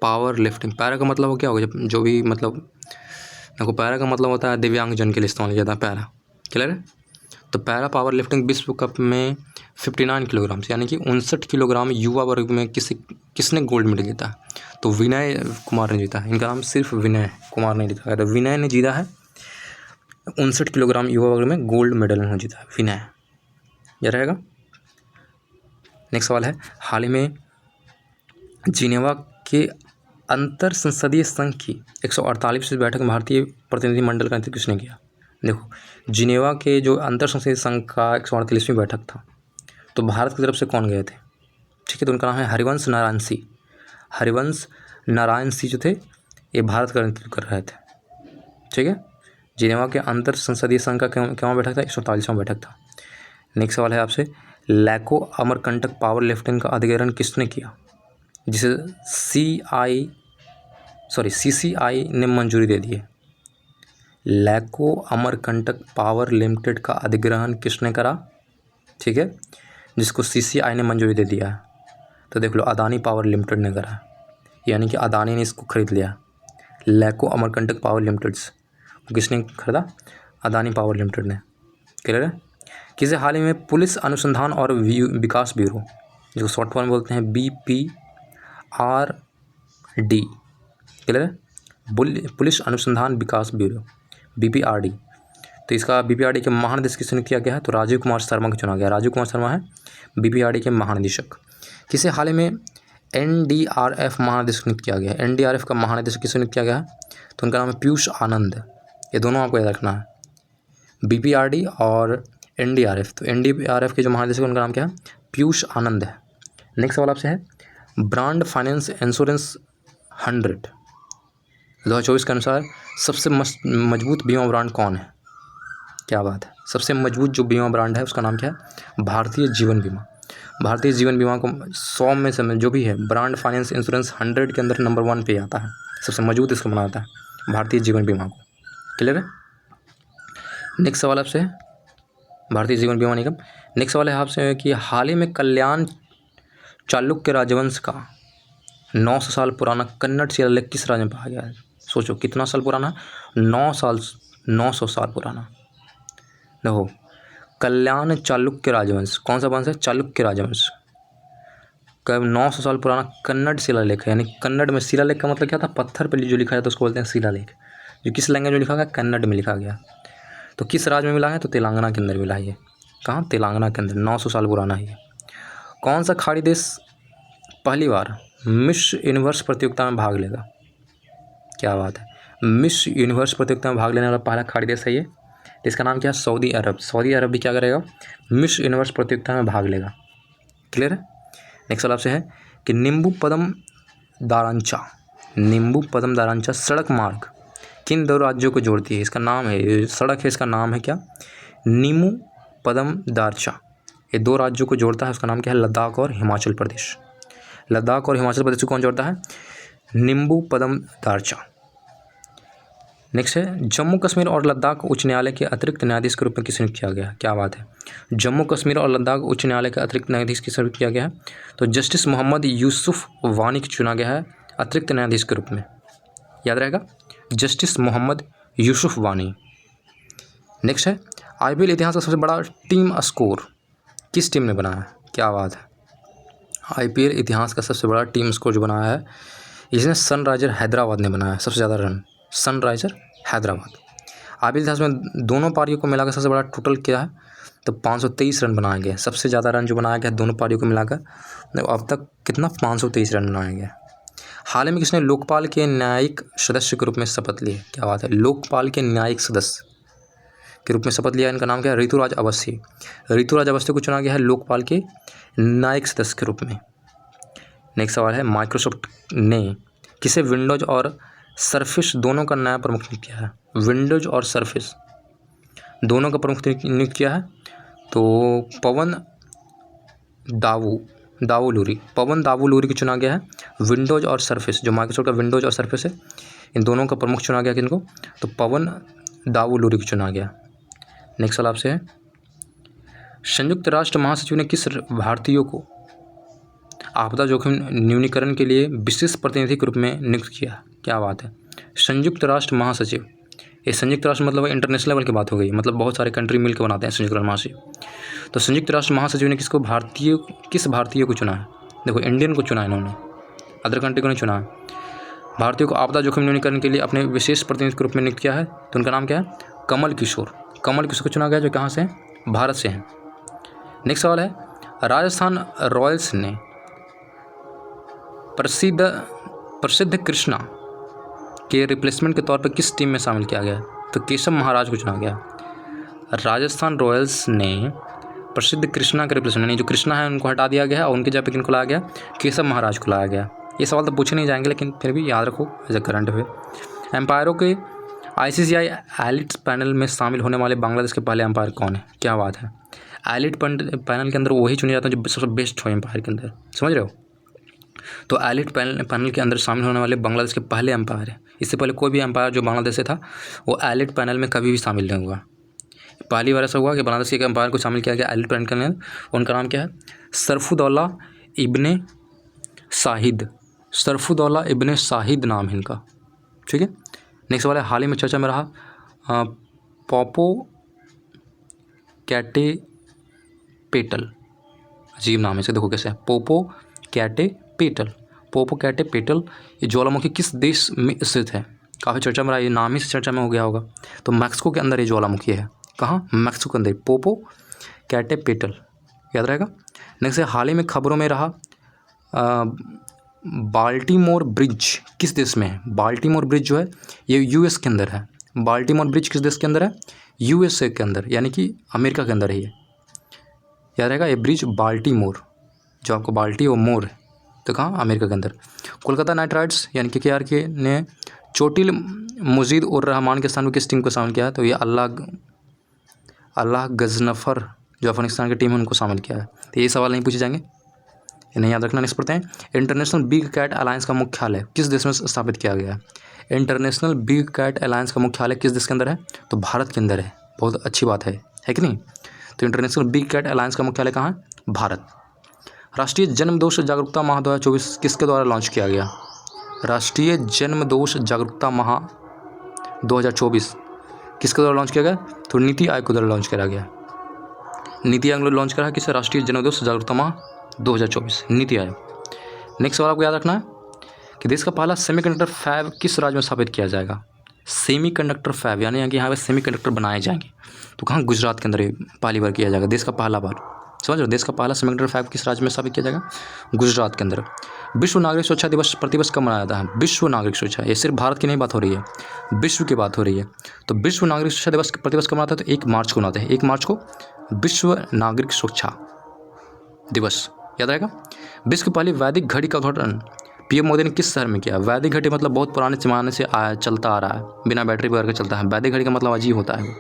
पावर लिफ्टिंग, पैरा का मतलब क्या होगा, जो भी मतलब देखो पैरा का मतलब होता है दिव्यांगजन के लिए इस्तेमाल किया जाता है पैरा, क्लियर है। तो पैरा पावर लिफ्टिंग विश्व कप में 59 किलोग्राम से यानी कि 59 किलोग्राम युवा वर्ग में किसने गोल्ड मेडल जीता है, तो विनय कुमार ने जीता है। इनका नाम सिर्फ विनय कुमार नहीं लिखा है, तो विनय ने जीता है 59 किलोग्राम युवा वर्ग में गोल्ड मेडल उन्होंने जीता है, विनय, यह रहेगा। नेक्स्ट सवाल है हाल ही में जिनेवा के अंतर संसदीय संघ की 148वीं बैठक में भारतीय प्रतिनिधिमंडल का नेतृत्व किसने किया। देखो जिनेवा के जो अंतर संसदीय संघ का 148वीं बैठक था तो भारत की तरफ से कौन गए थे, ठीक है, तो उनका नाम है हरिवंश नारायण सिंह। हरिवंश नारायण सिंह जो थे ये भारत का नेतृत्व कर रहे थे, ठीक है। जिनेवा के अंतर संसदीय संघ का क्या बैठक था, 148वां बैठक था। नेक्स्ट सवाल है आपसे लैको अमरकंटक पावर लिफ्टिंग का अधिग्रहण किसने किया, जिसे CCI ने मंजूरी दे दी है। लैको अमरकंटक पावर लिमिटेड का अधिग्रहण किसने करा, ठीक है, जिसको CCI ने मंजूरी दे दिया है। तो देख लो अदानी पावर लिमिटेड ने करा, यानी कि अदानी ने इसको खरीद लिया। लैको अमरकंटक पावर लिमिटेड किसने खरीदा, अदानी पावर लिमिटेड ने, क्लियर है। किसे हाल ही में पुलिस अनुसंधान और विकास ब्यूरो, जो शॉर्ट फॉर्म बोलते हैं BPRD, क्लियर है, पुलिस अनुसंधान विकास ब्यूरो BPRD। तो इसका BPRD के महानिदेशक किसने नियुक्त किया गया है, तो राजीव कुमार शर्मा को चुना गया। राजीव कुमार शर्मा है BPRD के महानिदेशक। किसे हाल ही में NDRF महानिदेशक नियुक्त किया गया है, NDRF का महानिदेशक किसे नियुक्त किया गया है, तो उनका नाम है पीयूष आनंद। ये दोनों आपको याद रखना है, BPRD और NDRF। तो NDRF के जो महानिदेशक उनका नाम क्या है, पीयूष आनंद है। नेक्स्ट सवाल आपसे है ब्रांड फाइनेंस इंश्योरेंस 100 2024 के अनुसार सबसे मजबूत बीमा ब्रांड कौन है, क्या बात है, सबसे मजबूत जो बीमा ब्रांड है उसका नाम क्या है, भारतीय जीवन बीमा। भारतीय जीवन बीमा को 100 में से जो भी है ब्रांड फाइनेंस इंश्योरेंस 100 के अंदर नंबर 1 पे आता है, सबसे मजबूत इसको बनाता है भारतीय जीवन बीमा को, क्लियर है। नेक्स्ट सवाल आपसे है भारतीय जीवन बीमा निगम। नेक्स्ट सवाल है आपसे कि हाल ही में कल्याण चालुक्य राजवंश का 900 साल पुराना कन्नड़ शिलालेख किस राज्य में पाया गया है, सोचो कितना साल पुराना, 900 साल पुराना। देखो कल्याण चालुक्य राजवंश कौन सा वंश है, चालुक्य राजवंश का 900 साल पुराना कन्नड़ शिलालेख है, यानी कन्नड़ में शिलालेख का मतलब क्या था, पत्थर पर जो लिखा जाता है उसको बोलते हैं शिलालेख, जो किस लैंग्वेज में लिखा गया, कन्नड़ में लिखा गया। तो किस राज्य में मिला है, तो तेलंगाना के अंदर मिला है ये, कहाँ, तेलंगाना के अंदर, 900 साल पुराना है ये। कौन सा खाड़ी देश पहली बार मिस यूनिवर्स प्रतियोगिता में भाग लेगा, क्या बात है, मिस यूनिवर्स प्रतियोगिता में भाग लेने वाला पहला खाड़ी देश है ये, इसका नाम क्या है, सऊदी अरब। सऊदी अरब भी क्या करेगा, मिस यूनिवर्स प्रतियोगिता में भाग लेगा, क्लियर है। नेक्स्ट सवाल आपसे है कि नींबू पदम दारंचा सड़क मार्ग किन दो राज्यों को जोड़ती है, इसका नाम है, सड़क है, इसका नाम है क्या, नींबू पदम दारचा, ये 2 राज्यों को जोड़ता है, उसका नाम क्या है? लद्दाख और हिमाचल प्रदेश। लद्दाख और हिमाचल प्रदेश को कौन जोड़ता है? निम्बू पदम दारचा। नेक्स्ट है, जम्मू कश्मीर और लद्दाख उच्च न्यायालय के अतिरिक्त न्यायाधीश के रूप में किसे नियुक्त किया गया? क्या बात है, जम्मू कश्मीर और लद्दाख उच्च न्यायालय के अतिरिक्त न्यायाधीश किसे नियुक्त किया गया है? तो जस्टिस मोहम्मद यूसुफ वानी को चुना गया है अतिरिक्त न्यायाधीश के रूप में, याद रहेगा, जस्टिस मोहम्मद यूसुफ वानी। नेक्स्ट है, IPL इतिहास का सबसे बड़ा टीम स्कोर किस टीम ने बनाया? क्या बात है, IPL इतिहास का सबसे बड़ा टीम स्कोर जो बनाया है, इसने सनराइजर हैदराबाद ने बनाया है, सबसे ज़्यादा रन सनराइजर हैदराबाद। IPL इतिहास में दोनों पारियों को मिलाकर सबसे बड़ा टोटल क्या है? तो 523 रन बनाए गए, सबसे ज़्यादा रन जो बनाया गया दोनों पारियों को मिलाकर, अब तक कितना? 523 रन बनाए गए। हाल ही में किसने लोकपाल के न्यायिक सदस्य के रूप में शपथ ली? क्या बात है, लोकपाल के न्यायिक सदस्य के रूप में शपथ लिया, इनका नाम क्या है? ऋतुराज अवस्थी। ऋतुराज अवस्थी को चुना गया है लोकपाल के न्यायिक सदस्य के रूप में। नेक्स्ट सवाल है, माइक्रोसॉफ्ट ने किसे विंडोज और सरफेस दोनों का नया प्रमुख नियुक्त किया है? विंडोज और सरफेस दोनों का प्रमुख नियुक्त किया है, तो पवन दावुलूरी, पवन दावुलूरी को चुना गया है विंडोज और सरफेस, जो माइक्रोसॉफ्ट का विंडोज और सरफेस है, इन दोनों का प्रमुख चुना गया किनको? तो पवन दावुलूरी को चुना गया। नेक्स्ट सवाल आपसे है, संयुक्त राष्ट्र महासचिव ने किस भारतीयों को आपदा जोखिम न्यूनीकरण के लिए विशेष प्रतिनिधि के रूप में नियुक्त किया? क्या बात है, संयुक्त राष्ट्र महासचिव, ये संयुक्त राष्ट्र मतलब इंटरनेशनल लेवल की बात हो गई, मतलब बहुत सारे कंट्री मिलकर बनाते हैं संयुक्त राष्ट्र महासचिव। तो संयुक्त राष्ट्र महासचिव ने किस भारतीय को चुना है? देखो, इंडियन को चुना है इन्होंने, अदर कंट्री को नहीं चुना है। भारतीयों को आपदा जोखिम न्यूनीकरण के लिए अपने विशेष प्रतिनिधि के रूप में नियुक्त किया है, तो उनका नाम क्या है? कमल किशोर। कमल किशोर को चुना गया, जो कहाँ से हैं? भारत से हैं। नेक्स्ट सवाल है, राजस्थान रॉयल्स ने प्रसिद्ध कृष्णा के रिप्लेसमेंट के तौर पर किस टीम में शामिल किया गया? तो केशव महाराज को चुना गया। राजस्थान रॉयल्स ने प्रसिद्ध कृष्णा के रिप्लेसमेंट, यानी जो कृष्णा है उनको हटा दिया गया और उनके जगह पे किनको लाया गया? केशव महाराज को लाया गया। ये सवाल तो पूछे नहीं जाएंगे, लेकिन फिर भी याद रखो एज ए करंट अफेयर। एम्पायरों के ICCI एलिट पैनल में शामिल होने वाले बांग्लादेश के पहले एम्पायर कौन है? क्या बात है, एलिट पैनल के अंदर वही चुने जाते हैं जो सबसे बेस्ट हो एम्पायर के अंदर, समझ रहे हो? तो एलिट पैनल के अंदर शामिल होने वाले बांग्लादेश के पहले एम्पायर है। इससे पहले कोई भी एम्पायर जो बांग्लादेश से था वो एलिट पैनल में कभी भी शामिल नहीं हुआ। पहली बार ऐसा हुआ कि बांग्लादेश के एक एम्पायर को शामिल किया गया एलिट पैनल के अंदर। उनका नाम क्या है? सरफुदौला इब्ने शाहिद। सरफुदौला इब्ने शाहिद नाम है इनका, ठीक है। नेक्स्ट वाला हाल ही में चर्चा में रहा पोपो कैटे पेटल, अजीब नाम है इसे, देखो कैसे है, पोपो कैटे पेटल। पोपो कैटे पेटल ये ज्वालामुखी किस देश में स्थित है? काफ़ी चर्चा में रहा, ये नाम ही से चर्चा में हो गया होगा। तो मैक्सिको के अंदर ये ज्वालामुखी है। कहाँ? मैक्सिको के अंदर पोपो कैटे पेटल, याद रहेगा। नेक्स्ट है हाल ही में खबरों में रहा बाल्टीमोर ब्रिज किस देश में है? बाल्टीमोर ब्रिज जो है ये यूएस के अंदर है। बाल्टीमोर ब्रिज किस देश के अंदर है? यूएसए के अंदर, यानी कि अमेरिका के अंदर है ये, याद रहेगा। ये ब्रिज बाल्टीमोर, जो आपको बाल्टी और मोर है, तो कहाँ? अमेरिका के अंदर। कोलकाता नाइट राइडर्स यानी कि KKR के ने चोटिल मुजीद उर रहमान के स्थान में किस टीम को शामिल किया है? तो ये अल्लाह गजनफर जो अफगानिस्तान की टीम है उनको शामिल किया है। तो ये सवाल नहीं पूछे जाएंगे, ये नहीं याद रखना। नेक्स्ट पढ़ते हैं, इंटरनेशनल बिग कैट अलायंस का मुख्यालय किस देश में स्थापित किया गया है? इंटरनेशनल बिग कैट अलायंस का मुख्यालय किस देश के अंदर है? तो भारत के अंदर है। बहुत अच्छी बात है कि नहीं? तो इंटरनेशनल बिग कैट अलायंस का मुख्यालय कहाँ है? भारत। राष्ट्रीय जन्म दोष जागरूकता माह 2024 किसके द्वारा लॉन्च किया गया? राष्ट्रीय जन्म दोष जागरूकता माह 2024 किसके द्वारा लॉन्च किया गया? तो नीति आयोग के द्वारा लॉन्च किया गया। नीति आयोग ने लॉन्च करा है किसे? राष्ट्रीय जन्म दोष जागरूकता माह 2024, नीति आयोग। नेक्स्ट सवाल आपको याद रखना है कि देश का पहला सेमीकंडक्टर फैब किस राज्य में स्थापित किया जाएगा? सेमीकंडक्टर फैब यानी कि यहाँ पे सेमीकंडक्टर बनाए जाएंगे, तो कहाँ? गुजरात के अंदर पहली बार किया जाएगा, देश का पहला बार। समझ लो, देश का पहला सेमीकंडक्टर फैब किस राज्य में स्थापित किया जाएगा? गुजरात के अंदर। विश्व नागरिक सुरक्षा दिवस प्रतिवर्ष कब मनाया जाता है? विश्व नागरिक सुरक्षा, ये सिर्फ भारत की नहीं बात हो रही है, विश्व की बात हो रही है। तो विश्व नागरिक सुरक्षा दिवस प्रतिवर्ष कब मनाते हैं? तो 1 मार्च को मनाते हैं। 1 मार्च को विश्व नागरिक सुरक्षा दिवस, याद रहेगा। विश्व की पहली वैदिक घड़ी का उद्घाटन PM मोदी ने किस शहर में किया? वैदिक घड़ी मतलब बहुत पुराने ज़माने से चलता आ रहा है, बिना बैटरी वगैरह के चलता है। वैदिक घड़ी का मतलब अजीब होता है,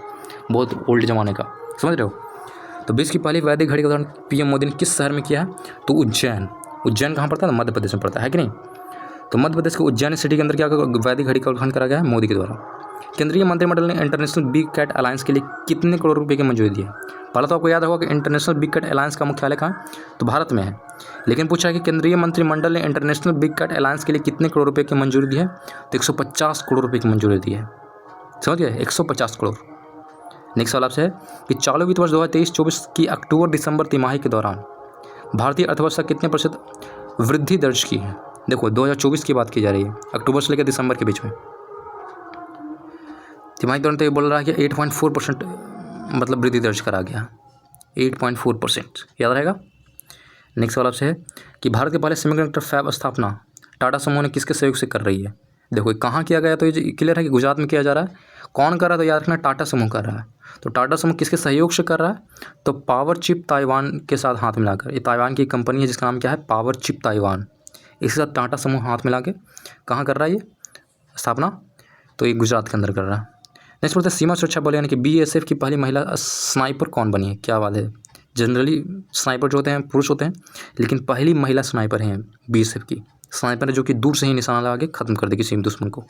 बहुत ओल्ड ज़माने का, समझ रहे हो। तो विश्व की पहली वैदिक घड़ी का उदाहरण पीएम मोदी ने किस शहर में किया है? तो उज्जैन। उज्जैन कहाँ पड़ता है? मध्य प्रदेश में पड़ता है कि नहीं? तो मध्य प्रदेश के उज्जैन सिटी के अंदर क्या वैदिक घड़ी का उद्घाटन करा गया है? मोदी के द्वारा। केंद्रीय मंत्रिमंडल ने इंटरनेशनल बिग कैट अलायंस के लिए कितने करोड़ रुपए की मंजूरी दी है? पहले तो आपको याद होगा कि इंटरनेशनल बिग कैट अलायंस का मुख्यालय कहाँ है? तो भारत में है। लेकिन पूछा है कि केंद्रीय मंत्रिमंडल ने इंटरनेशनल बिग कैट अलायंस के लिए कितने करोड़ रुपए की मंजूरी दी है? तो 150 करोड़ रुपए की मंजूरी दी है। समझ गए? 150 करोड़। नेक्स्ट सवाल आपसे है कि चालू वित्त वर्ष 2023-24 की अक्टूबर दिसंबर तिमाही के दौरान भारतीय अर्थव्यवस्था कितने प्रतिशत वृद्धि दर्ज की है? देखो 2024 की बात की जा रही है, अक्टूबर से लेकर दिसंबर के बीच में। तिमाही के दौरान तो ये बोल रहा है कि 8.4% मतलब वृद्धि दर्ज करा गया, 8.4%, याद रहेगा। नेक्स्ट सवाल आपसे है कि भारत के पहले सेमीकंडक्टर फैब स्थापना टाटा समूह ने किसके सहयोग से कर रही है? देखो कहाँ किया गया? तो ये क्लियर है कि गुजरात में किया जा रहा है। कौन कर रहा है? तो याद रखना टाटा समूह कर रहा है। तो टाटा समूह किसके सहयोग से कर रहा है? तो पावर चिप ताइवान के साथ हाथ मिलाकर। ये ताइवान की कंपनी है जिसका नाम क्या है? Power chip Taiwan. इसके साथ टाटा समूह हाथ मिला के कहाँ कर रहा है ये स्थापना? तो ये गुजरात के अंदर कर रहा है। नेक्स्ट बोलते हैं सीमा सुरक्षा बल यानी कि BSF की पहली महिला स्नाइपर कौन बनी है? क्या बात है। जनरली स्नाइपर जो होते हैं पुरुष होते हैं, लेकिन पहली महिला स्नाइपर हैं BSF की। स्नाइपर है जो कि दूर से ही निशाना लगा के ख़त्म कर दे किसी दुश्मन को,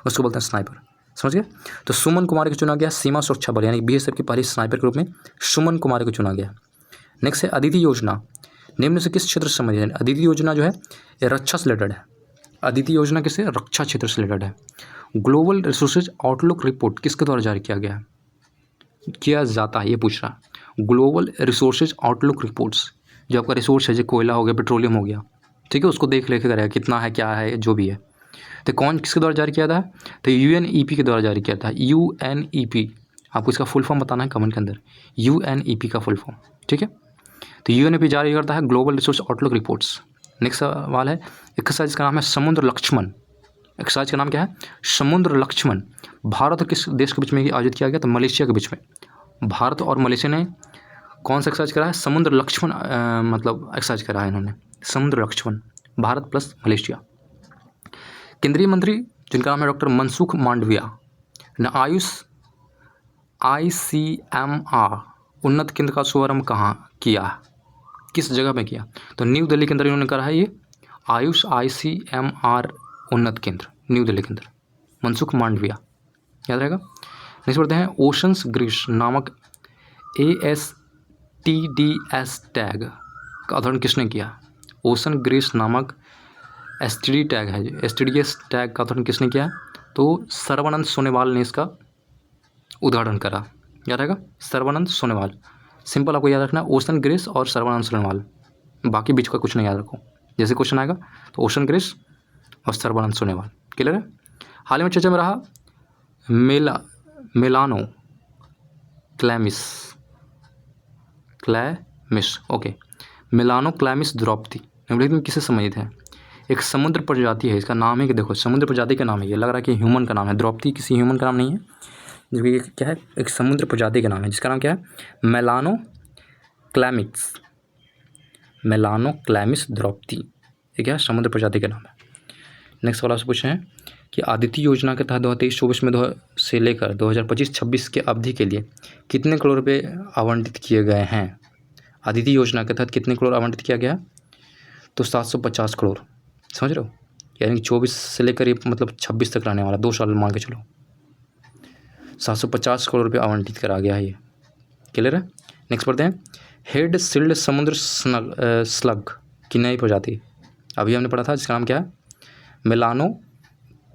उसको बोलते हैं स्नाइपर। समझ गए? तो सुमन कुमार को चुना गया सीमा सुरक्षा बल यानी BSF की पहली स्नाइपर के रूप में सुमन कुमार को चुना गया। नेक्स्ट है अदिति योजना निम्न से किस क्षेत्र से संबंधित है? अदिति योजना जो है ये रक्षा से रिलेटेड है। अदिति योजना किससे? रक्षा क्षेत्र से रिलेटेड है। ग्लोबल रिसोर्सेज आउटलुक रिपोर्ट किसके द्वारा जारी किया गया है? किया जाता है ये पूछ रहा है। ग्लोबल रिसोर्सेज आउटलुक रिपोर्ट्स, जो आपका रिसोर्स है, जो कोयला हो गया, पेट्रोलियम हो गया, ठीक है, उसको देख लेके करेगा कितना है, क्या है, जो भी है। तो कौन किसके द्वारा जारी किया था? तो UNEP के द्वारा जारी किया था। UNEP, आपको इसका फुल फॉर्म बताना है कमेंट के अंदर, UNEP का फुल फॉर्म, ठीक है। तो UNEP जारी करता है global resource outlook reports. Next सवाल है एक्सरसाइज का नाम है समुद्र लक्ष्मण। एक्सरसाइज का नाम क्या है? समुद्र लक्ष्मण। भारत और किस देश के बीच में आयोजित किया गया? तो मलेशिया के बीच में। भारत और मलेशिया ने कौन सा एक्सरसाइज करा है? समुद्र लक्ष्मण मतलब एक्सरसाइज करा है इन्होंने, समुद्र लक्ष्मण, भारत प्लस मलेशिया। केंद्रीय मंत्री जिनका नाम है डॉक्टर मनसुख मांडविया ने आयुष ICMR उन्नत केंद्र का शुभारंभ कहाँ किया? किस जगह में किया? तो न्यू दिल्ली के अंदर इन्होंने करा है ये आयुष ICMR उन्नत केंद्र, न्यू दिल्ली के अंदर, मनसुख मांडविया, याद रहेगा। नेक्स्ट बढ़ते हैं ओशंस ग्रिड्स नामक ASTDS टैग का अध्ययन किसने किया? ओशन ग्रिड्स नामक STD टैग है, STDS टैग का अध्ययन किसने किया? तो सर्बानंद सोनोवाल ने इसका उद्घाटन करा, याद रहेगा, सर्बानंद सोनोवाल। सिंपल आपको याद रखना है ओशन ग्रिड्स और सर्बानंद सोनोवाल, बाकी बीच का कुछ नहीं याद रखो। जैसे क्वेश्चन आएगा तो ओशन ग्रिड्स और सर्बानंद सोनोवाल, क्लियर है। हाल ही में चर्चा में रहा मेलानो क्लैमिस, ओके, मेलानो क्लैमिस द्रौपदी निम्नलिखित किससे संबंधित है? एक समुद्र प्रजाति है, इसका नाम है कि देखो समुद्र प्रजाति का नाम है, ये लग रहा है कि ह्यूमन का नाम है। द्रौपदी किसी ह्यूमन का नाम नहीं है, जबकि क्या है? एक समुद्र प्रजाति का नाम है जिसका नाम क्या है? मेलानो क्लैमिस द्रौपदी, ये क्या है? समुद्र प्रजाति का नाम है। नेक्स्ट सवाल आपसे पूछे हैं कि आदित्य योजना के तहत 2023-24 में से लेकर 2025-26 के अवधि के लिए कितने करोड़ रुपए आवंटित किए गए हैं? आदित्य योजना के तहत कितने करोड़ आवंटित किया गया? तो 750 करोड़, समझ रहे हो, यानी कि 24 से लेकर ये मतलब 26 तक रहने वाला 2 साल मान के चलो, 750 करोड़ रुपये आवंटित करा गया है ये, क्लियर है। नेक्स्ट पढ़ते हैं हेड सिल्ड समुद्र स्लग की नई प्रजाति, अभी हमने पढ़ा था जिसका नाम क्या है? मेलानो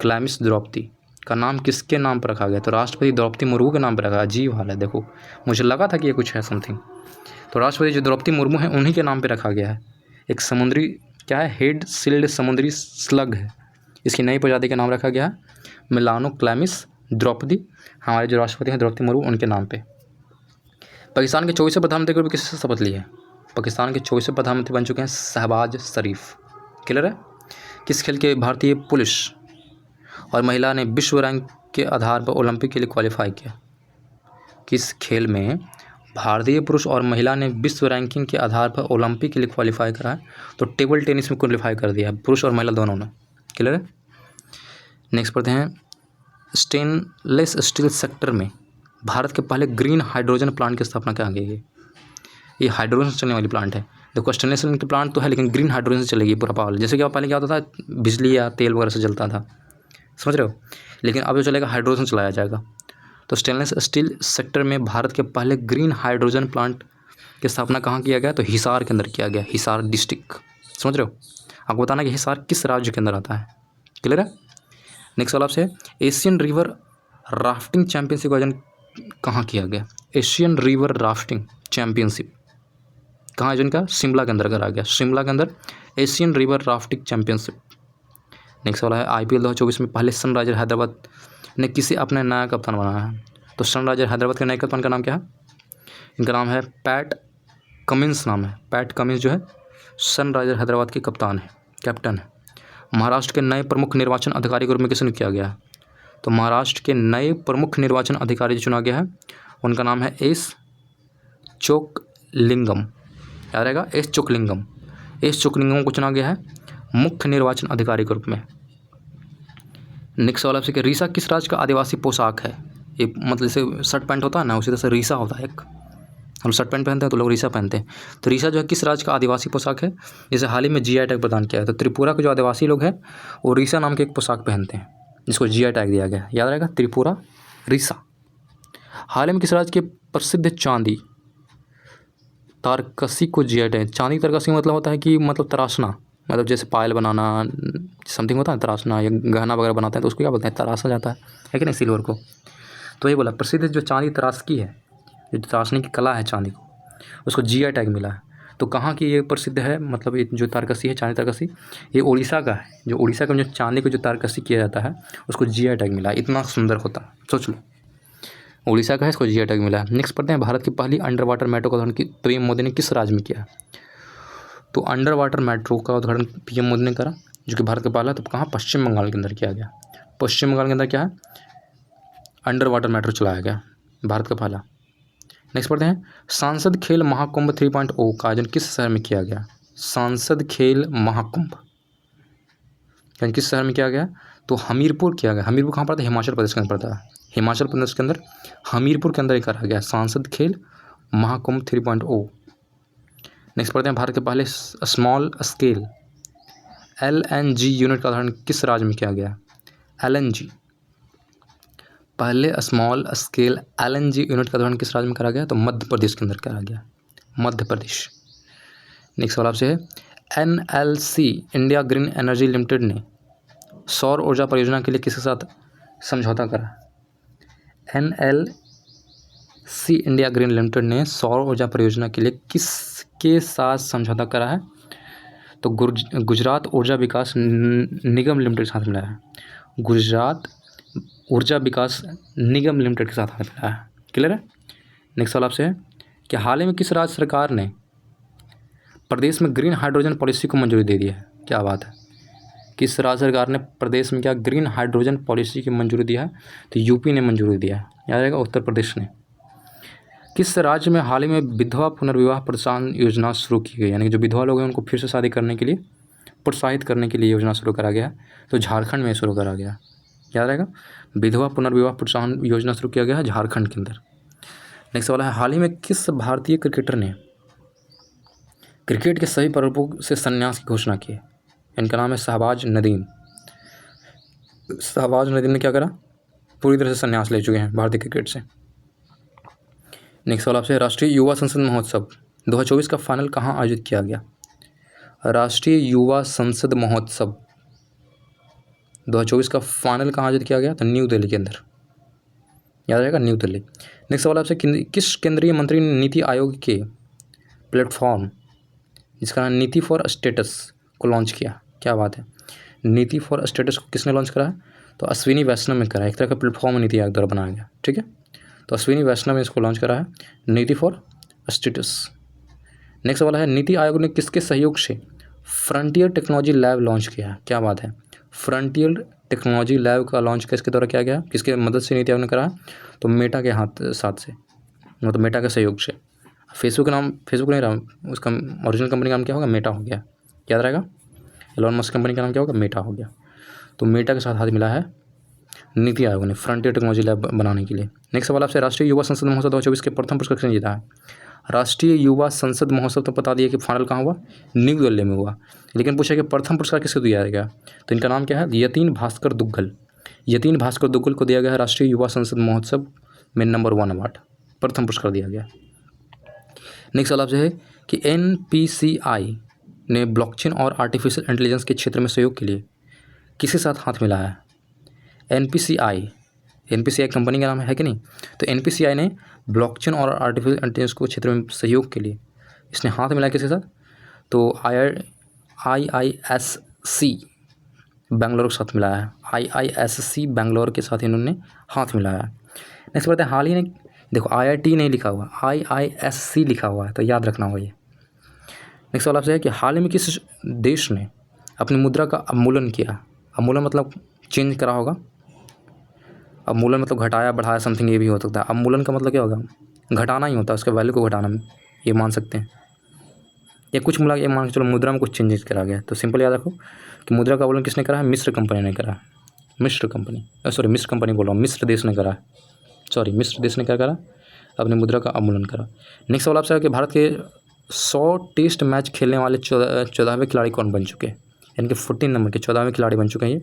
क्लैमिस द्रौपदी का नाम किसके नाम पर रखा गया? तो राष्ट्रपति द्रौपदी मुर्मू के नाम पर रखा। अजीब हाल है, देखो मुझे लगा था कि ये कुछ है समथिंग, तो राष्ट्रपति जो द्रौपदी मुर्मू है उन्हीं के नाम पर रखा गया है। एक समुद्री क्या है? हेड सिल्ड समुद्री स्लग है, इसकी नई प्रजाति का नाम रखा गया है मेलानो क्लैमिस द्रौपदी, हमारे जो राष्ट्रपति हैं द्रौपदी मुर्मू उनके नाम पे। पाकिस्तान के 24वें प्रधानमंत्री को भी किससे शपथ ली है? पाकिस्तान के 24वें प्रधानमंत्री बन चुके हैं शहबाज शरीफ, क्लियर है। किस खेल के भारतीय पुरुष और महिला ने विश्व रैंक के आधार पर ओलंपिक के लिए क्वालिफाई किया? किस खेल में भारतीय पुरुष और महिला ने विश्व रैंकिंग के आधार पर ओलंपिक के लिए क्वालिफाई करा है? तो टेबल टेनिस में क्वालिफाई कर दिया है पुरुष और महिला दोनों ने, क्लियर है। नेक्स्ट पढ़ते हैं स्टेनलेस स्टील सेक्टर में भारत के पहले ग्रीन हाइड्रोजन प्लांट की स्थापना कहाँ गई है? ये हाइड्रोजन से चलने वाली प्लांट है। देखो स्टेनलेस स्टील की प्लांट तो है लेकिन ग्रीन हाइड्रोजन से चलेगी पूरा पावर। जैसे कि पहले क्या होता था, बिजली या तेल वगैरह से जलता था, समझ रहे हो, लेकिन अब जो चलेगा हाइड्रोजन चलाया जाएगा। तो स्टेनलेस स्टील सेक्टर में भारत के पहले ग्रीन हाइड्रोजन प्लांट की स्थापना कहाँ किया गया, तो हिसार के अंदर किया गया, हिसार डिस्ट्रिक्ट, समझ रहे हो। आपको बताना कि हिसार किस राज्य के अंदर आता है, क्लियर है। नेक्स्ट वाला आपसे, एशियन रिवर राफ्टिंग चैंपियनशिप का आयोजन कहाँ किया गया। एशियन रिवर राफ्टिंग चैंपियनशिप कहाँ आयोजन का, शिमला के अंदर करा गया, शिमला के अंदर Asian river rafting championship. Next वाला है, IPL 2024 में पहले सनराइजर हैदराबाद ने किसे अपना नया कप्तान बनाया है। तो सनराइजर हैदराबाद के नए कप्तान का नाम क्या है, इनका नाम है पैट कमिंस, नाम है पैट कमिंस, जो है सनराइजर हैदराबाद के कप्तान है, कैप्टन है। महाराष्ट्र के नए प्रमुख निर्वाचन अधिकारी के रूप में किसे नियुक्त किया गया है। तो महाराष्ट्र के नए प्रमुख निर्वाचन अधिकारी जो चुना गया है उनका नाम है एस चोकलिंगम, याद रहेगा, एस चोकलिंगम को चुना गया है मुख्य निर्वाचन अधिकारी के रूप में। नेक्स्ट वाला आपसे कि रीसा किस राज्य का आदिवासी पोशाक है। ये मतलब जैसे शर्ट पैंट होता है ना, उसी तरह से रीसा होता है एक, हम शर्ट पैंट पहनते हैं तो लोग रीसा पहनते हैं। तो रीसा जो है किस राज्य का आदिवासी पोशाक है, जैसे हाल ही में GI टैग प्रदान किया है। तो त्रिपुरा के जो आदिवासी लोग हैं वो रीसा नाम के एक पोशाक पहनते हैं जिसको GI टैग दिया गया, याद रहेगा, त्रिपुरा रीसा। हाल ही में किस राज्य के प्रसिद्ध चांदी तारकसी को GI टैग, चांदी तारकसी मतलब होता है कि मतलब तराशना, मतलब जैसे पायल बनाना समथिंग होता है, तराशना या गहना वगैरह बनाते हैं तो उसको क्या बोलते हैं, तराशा जाता है कि नहीं, सिल्वर को। तो ये बोला प्रसिद्ध जो चांदी तराशकी है, जो तराशने की कला है चांदी को, उसको GI टैग मिला है। तो कहाँ की ये प्रसिद्ध है, मतलब ये जो तारकसी है, चांदी तारकसी, ये उड़ीसा का है। जो उड़ीसा का जो चांदी को जो तारकसी किया जाता है उसको GI टैग मिला है, इतना सुंदर होता है, सोच लो, उड़ीसा का है, इसको GI टैग मिला है। नेक्स्ट पढ़ते हैं, भारत की पहली अंडर वाटर मेट्रो का उद्घाटन PM मोदी ने किस राज्य में किया। तो अंडर वाटर मेट्रो का उद्घाटन PM मोदी ने करा, जो कि भारत का पहला, तो कहाँ, पश्चिम बंगाल के अंदर किया गया। पश्चिम बंगाल के अंदर क्या है, अंडर वाटर मेट्रो चलाया गया, भारत का पहला। नेक्स्ट पढ़ते हैं, सांसद खेल महाकुंभ 3.0 का आयोजन किस शहर में किया गया। सांसद खेल महाकुंभ किस शहर में किया गया, तो हमीरपुर किया गया। हमीरपुर कहाँ पड़ता है, हिमाचल प्रदेश के अंदर पड़ता है, हिमाचल प्रदेश के अंदर हमीरपुर के अंदर ही करा गया सांसद खेल महाकुंभ 3.0। नेक्स्ट पढ़ते हैं, भारत के पहले स्मॉल स्केल LNG यूनिट का उदाहरण किस राज्य में किया गया। LNG, पहले स्मॉल स्केल LNG यूनिट का उदाहरण किस राज्य में करा गया, तो मध्य प्रदेश के अंदर करा गया, मध्य प्रदेश। नेक्स्ट सवाल आपसे है, NLC India green energy limited ने सौर ऊर्जा परियोजना के लिए किसके साथ समझौता करा। NLC इंडिया ग्रीन लिमिटेड ने सौर ऊर्जा परियोजना के लिए किसके साथ समझौता करा है, तो गुजरात ऊर्जा विकास निगम लिमिटेड के साथ मिला है, गुजरात ऊर्जा विकास निगम लिमिटेड के साथ हाथ मिलाया है, क्लियर है। नेक्स्ट सवाल आपसे है कि हाल ही में किस राज्य सरकार ने प्रदेश में ग्रीन हाइड्रोजन पॉलिसी को मंजूरी दे दी है। क्या बात है, किस राज्य सरकार ने प्रदेश में क्या ग्रीन हाइड्रोजन पॉलिसी की मंजूरी दिया है, तो यूपी ने मंजूरी दिया है, याद रहेगा, उत्तर प्रदेश ने। किस राज्य में हाल ही में विधवा पुनर्विवाह प्रोत्साहन योजना शुरू की गई, यानी कि जो विधवा लोग हैं उनको फिर से शादी करने के लिए प्रोत्साहित करने के लिए योजना शुरू करा गया है, तो झारखंड में शुरू करा गया, याद रहेगा, विधवा पुनर्विवाह प्रोत्साहन योजना शुरू किया गया है झारखंड के अंदर। नेक्स्ट वाला है, हाल ही में किस भारतीय क्रिकेटर ने क्रिकेट के सभी पर्वों से संन्यास की घोषणा की है। इनका नाम है शहबाज नदीम। शहबाज नदीम ने क्या करा, पूरी तरह से संन्यास ले चुके हैं भारतीय क्रिकेट से। नेक्स्ट वाला आपसे, राष्ट्रीय युवा संसद महोत्सव 2024 का फाइनल कहाँ आयोजित किया गया। राष्ट्रीय युवा संसद महोत्सव 2024 का फाइनल कहाँ आयोजित किया गया, तो न्यू दिल्ली के अंदर, याद रहेगा, न्यू दिल्ली। नेक्स्ट सवाल आपसे, किस केंद्रीय मंत्री ने नीति आयोग के प्लेटफॉर्म जिसका नाम नीति फॉर स्टेटस को लॉन्च किया। क्या बात है, नीति फॉर स्टेटस को किसने लॉन्च करा है, तो अश्विनी वैष्णव ने करा, एक तरह का प्लेटफॉर्म नीति आयोग द्वारा बनाया गया, ठीक है, तो अश्विनी वैष्णव ने इसको लॉन्च करा है, नीति फॉर स्टेटस। नेक्स्ट वाला है, नीति आयोग ने किसके सहयोग से फ्रंटियर टेक्नोलॉजी लैब लॉन्च किया है। क्या बात है, फ्रंटियर टेक्नोलॉजी लैब का लॉन्च किसके द्वारा किया गया, किसके मदद से नीति आयोग ने करा, तो मेटा के साथ से, मतलब मेटा के सहयोग से। फेसबुक का नाम फेसबुक नहीं रहा, उसका ओरिजिनल कंपनी का नाम क्या होगा, मेटा हो गया, याद रहेगा, एलोन मस्क कंपनी का नाम क्या होगा, मेटा हो गया। तो मेटा के साथ हाथ मिला है नीति आयोग ने फ्रंटियर टेक्नोलॉजी लैब बनाने के लिए। नेक्स्ट सवाल आपसे, राष्ट्रीय युवा संसद महोत्सव 2024 के प्रथम पुरस्कार किसने जीता है। राष्ट्रीय युवा संसद महोत्सव तो बता दिया कि फाइनल कहाँ हुआ, न्यू दिल्ली में हुआ। लेकिन पूछा कि प्रथम पुरस्कार किसको दिया गया, तो इनका नाम क्या है, यतीन भास्कर दुग्गल। यतीन भास्कर दुग्गल को दिया गया है राष्ट्रीय युवा संसद महोत्सव में नंबर 1 अवार्ड, प्रथम पुरस्कार दिया गया। नेक्स्ट सवाल आपसे है कि NPCI ने ब्लॉकचेन और आर्टिफिशियल इंटेलिजेंस के क्षेत्र में सहयोग के लिए किसके साथ हाथ मिलाया है। NPCI कंपनी का नाम है कि नहीं। तो NPCI ने ब्लॉकचेन और आर्टिफिशियल इंटेलिजेंस को क्षेत्र में सहयोग के लिए इसने हाथ मिलाया किसके साथ, तो IISC बेंगलोर के साथ मिलाया है। IISC बेंगलोर के साथ इन्होंने हाथ मिलाया है। नेक्स्ट बात है, हाल ही ने, देखो IIT नहीं लिखा हुआ, IISC लिखा हुआ है, तो याद रखना होगा ये। नेक्स्ट सवाल आपसे है कि हाल ही में किस देश ने अपनी मुद्रा का अवमूल्यन किया। अवमूल्यन मतलब चेंज करा होगा, अवमूल्यन मतलब घटाया बढ़ाया समथिंग, ये भी हो सकता है। अवमूल्यन का मतलब क्या होगा, घटाना ही होता है, उसके वैल्यू को घटाना, ये मान सकते हैं। या कुछ मिला ये मान के चलो मुद्रा में कुछ चेंजेस करा गया, तो सिंपल याद रखो कि मुद्रा का अवमूल्यन किसने करा है, मिस्र कंपनी ने करा है। मिस्र कंपनी बोल रहा हूँ, मिस्र देश ने करा है, मिस्र देश ने क्या करा, अपनी मुद्रा का अवमूल्यन करा। नेक्स्ट सवाल आपसे है कि भारत के 100 टेस्ट मैच खेलने वाले 14वें खिलाड़ी कौन बन चुके हैं, यानी कि 14 नंबर के 14वें खिलाड़ी बन चुके हैं ये।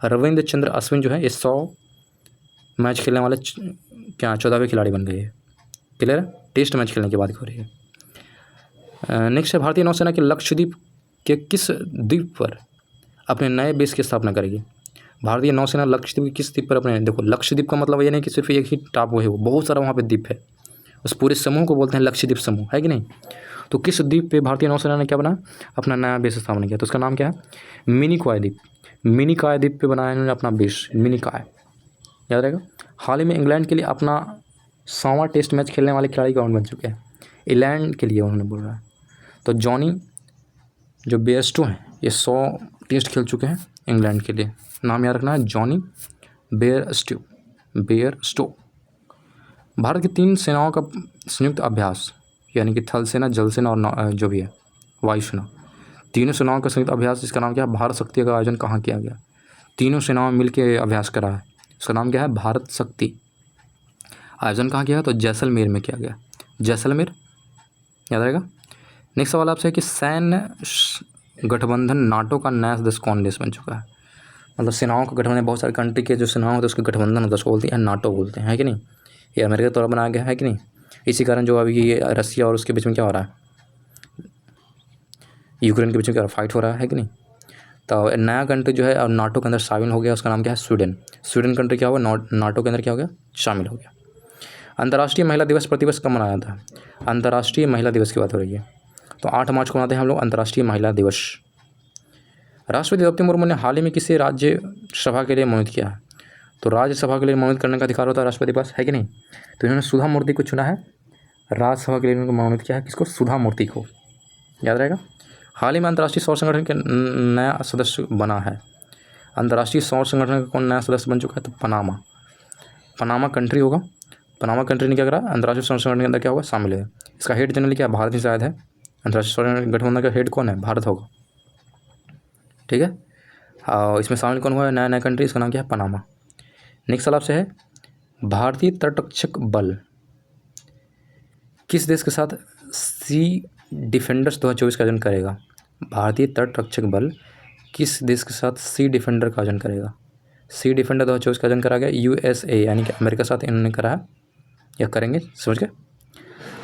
रविंद्र चंद्र अश्विन जो है ये 100 मैच खेलने वाले 14वें खिलाड़ी बन गए हैं। क्लियर है, टेस्ट मैच खेलने की बात हो रही है। नेक्स्ट है, भारतीय नौसेना के लक्षद्वीप के किस द्वीप पर अपने नए बेस की स्थापना करेगी। भारतीय नौसेना लक्षद्वीप के किस द्वीप पर अपने, देखो लक्षद्वीप का मतलब ये नहीं कि सिर्फ एक ही टापू है, वो बहुत सारा वहाँ पे द्वीप है, उस पूरे समूह को बोलते हैं लक्षद्वीप समूह, है कि नहीं। तो किस द्वीप पे भारतीय नौसेना ने क्या बनाया, अपना नया बेस स्थापना किया, तो उसका नाम क्या है, मिनिकॉय द्वीप। मिनिकॉय द्वीप पे बनाया इन्होंने अपना बेस, मिनिकॉय, याद रहेगा। हाल ही में इंग्लैंड के लिए अपना 100वां टेस्ट मैच खेलने वाले खिलाड़ी कौन बन चुके हैं, इंग्लैंड के लिए उन्होंने बोल रहा है, तो जॉनी जो बेयरस्टो हैं ये 100 टेस्ट खेल चुके हैं इंग्लैंड के लिए। नाम याद रखना है, जॉनी बेयरस्टो। भारत की 3 सेनाओं का संयुक्त अभ्यास, यानी कि थल सेना, जल सेना और जो भी है वायुसेना, तीनों सेनाओं का संयुक्त अभ्यास, इसका नाम क्या है, भारत शक्ति का आयोजन कहाँ किया गया। तीनों सेनाओं मिल के अभ्यास करा है, उसका नाम क्या है, भारत शक्ति। आयोजन कहाँ किया, तो जैसलमेर में किया गया, जैसलमेर, याद रहेगा। नेक्स्ट सवाल आपसे है कि सैन्य गठबंधन नाटो का नया सदस्य कौन देश बन चुका है। मतलब सेनाओं का गठबंधन, बहुत सारे कंट्री के जो सेनाओं होते हैं उसके गठबंधन होता है, उसको बोलते हैं नाटो बोलते हैं, है कि नहीं। ये अमेरिका के द्वारा बनाया गया है कि नहीं। इसी कारण जो अभी ये रसिया और उसके बीच में क्या हो रहा है, यूक्रेन के बीच में क्या फाइट हो रहा है कि नहीं। तो नया कंट्री जो है और नाटो के अंदर शामिल हो गया, उसका नाम क्या है, स्वीडन। स्वीडन कंट्री क्या हुआ, नाटो के अंदर क्या हो गया, शामिल हो गया। अंतर्राष्ट्रीय महिला दिवस प्रतिवर्ष कब मनाया था। अंतर्राष्ट्रीय महिला दिवस की बात हो रही है, तो 8 मार्च को मनाते हैं हम लोग अंतर्राष्ट्रीय महिला दिवस। राष्ट्रपति द्रौपदी मुर्मू ने हाल ही में किसे राज्यसभा के लिए मनोनीत किया है, तो राज्यसभा के लिए मनोनीत करने का अधिकार होता है राष्ट्रपति पास, है कि नहीं। तो इन्होंने सुधा मूर्ति को चुना है, राज्यसभा के लिए इन्होंने मनोनीत किया है, किसको, सुधा मूर्ति को, याद रहेगा। हाल ही में अंतर्राष्ट्रीय सौर संगठन के नया सदस्य बना है। अंतर्राष्ट्रीय सौर संगठन का कौन नया सदस्य बन चुका है, तो पनामा कंट्री होगा। पनामा कंट्री ने क्या करा, अंतर्राष्ट्रीय सौर संगठन के अंदर क्या होगा, शामिल है। इसका हेड जनरली क्या, भारत ही शायद है। अंतर्राष्ट्रीय सौर गठबंधन का हेड कौन है, भारत होगा, ठीक है। और इसमें शामिल कौन हुआ है, नया नया कंट्री, इसका नाम क्या है, पनामा। नेक्स्ट सवाल आपसे है, भारतीय तटरक्षक बल किस देश के साथ सी डिफेंडर्स 2024 का आयोजन करेगा। भारतीय तटरक्षक बल किस देश के साथ सी डिफेंडर का आयोजन करेगा। सी डिफेंडर 2024 का आयोजन करा गया USA, यानी कि अमेरिका के साथ इन्होंने करा है या करेंगे, समझ गए।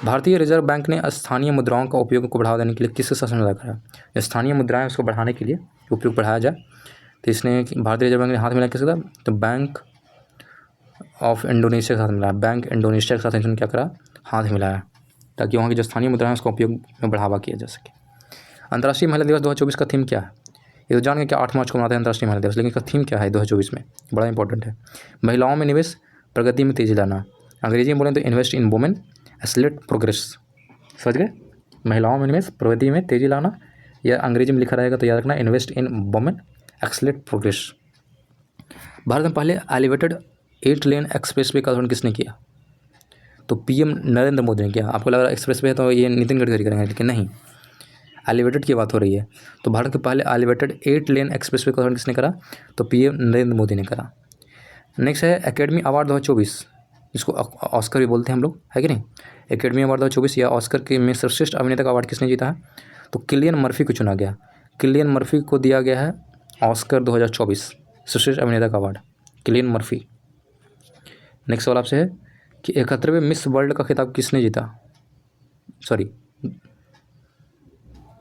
भारतीय रिजर्व बैंक ने स्थानीय मुद्राओं का उपयोग को बढ़ावा देने के लिए किसके साथ समझौता करा। स्थानीय मुद्राएं उसको बढ़ाने के लिए उपयोग बढ़ाया जाए, तो इसने भारतीय रिजर्व बैंक ने हाथ मिला किसके साथ, तो बैंक ऑफ इंडोनेशिया के साथ मिलाया। बैंक इंडोनेशिया के साथ इन्होंने क्या करा, हाथ मिलाया, ताकि वहाँ की जो स्थानीय मुद्राएं उसका उपयोग में बढ़ावा किया जा सके। अंतर्राष्ट्रीय महिला दिवस 2024 का थीम क्या है, ये तो जान गए कि 8 मार्च को मनाते हैं अंतर्राष्ट्रीय महिला दिवस, लेकिन इसका थीम क्या है 2024 में, बड़ा इंपॉर्टेंट है। महिलाओं में निवेश, प्रगति में तेजी लाना। अंग्रेजी में बोलें तो invest in women, accelerate progress, समझ गए। महिलाओं में निवेश, प्रगति में तेजी लाना, या अंग्रेजी में लिखा रहेगा तो याद रखना, invest in women, accelerate progress. Bharat में पहले एलिवेटेड 8 लेन एक्सप्रेस वे का उद्घाटन किसने किया, तो PM नरेंद्र मोदी ने किया। आपको लग रहा है एक्सप्रेस वे है तो ये नितिन गडकरी करेंगे, लेकिन नहीं, एलिवेटेड की बात हो रही है। तो भारत के पहले एलिवेटेड 8 लेन एक्सप्रेस वे का उद्घाटन किसने करा, तो PM नरेंद्र मोदी ने करा। नेक्स्ट है एकेडमी अवार्ड 2024, इसको ऑस्कर भी बोलते हैं हम लोग, है कि नहीं। एकेडमी अवार्ड 2024 या ऑस्कर के में सर्वश्रेष्ठ अभिनेता का अवार्ड किसने जीता है, तो किलियन मर्फी को चुना गया। किलियन मर्फी को दिया गया है ऑस्कर 2024 सर्वश्रेष्ठ अभिनेता का अवार्ड, किलियन मर्फी। नेक्स्ट सवाल आपसे है कि 71वें मिस वर्ल्ड का खिताब किसने जीता, सॉरी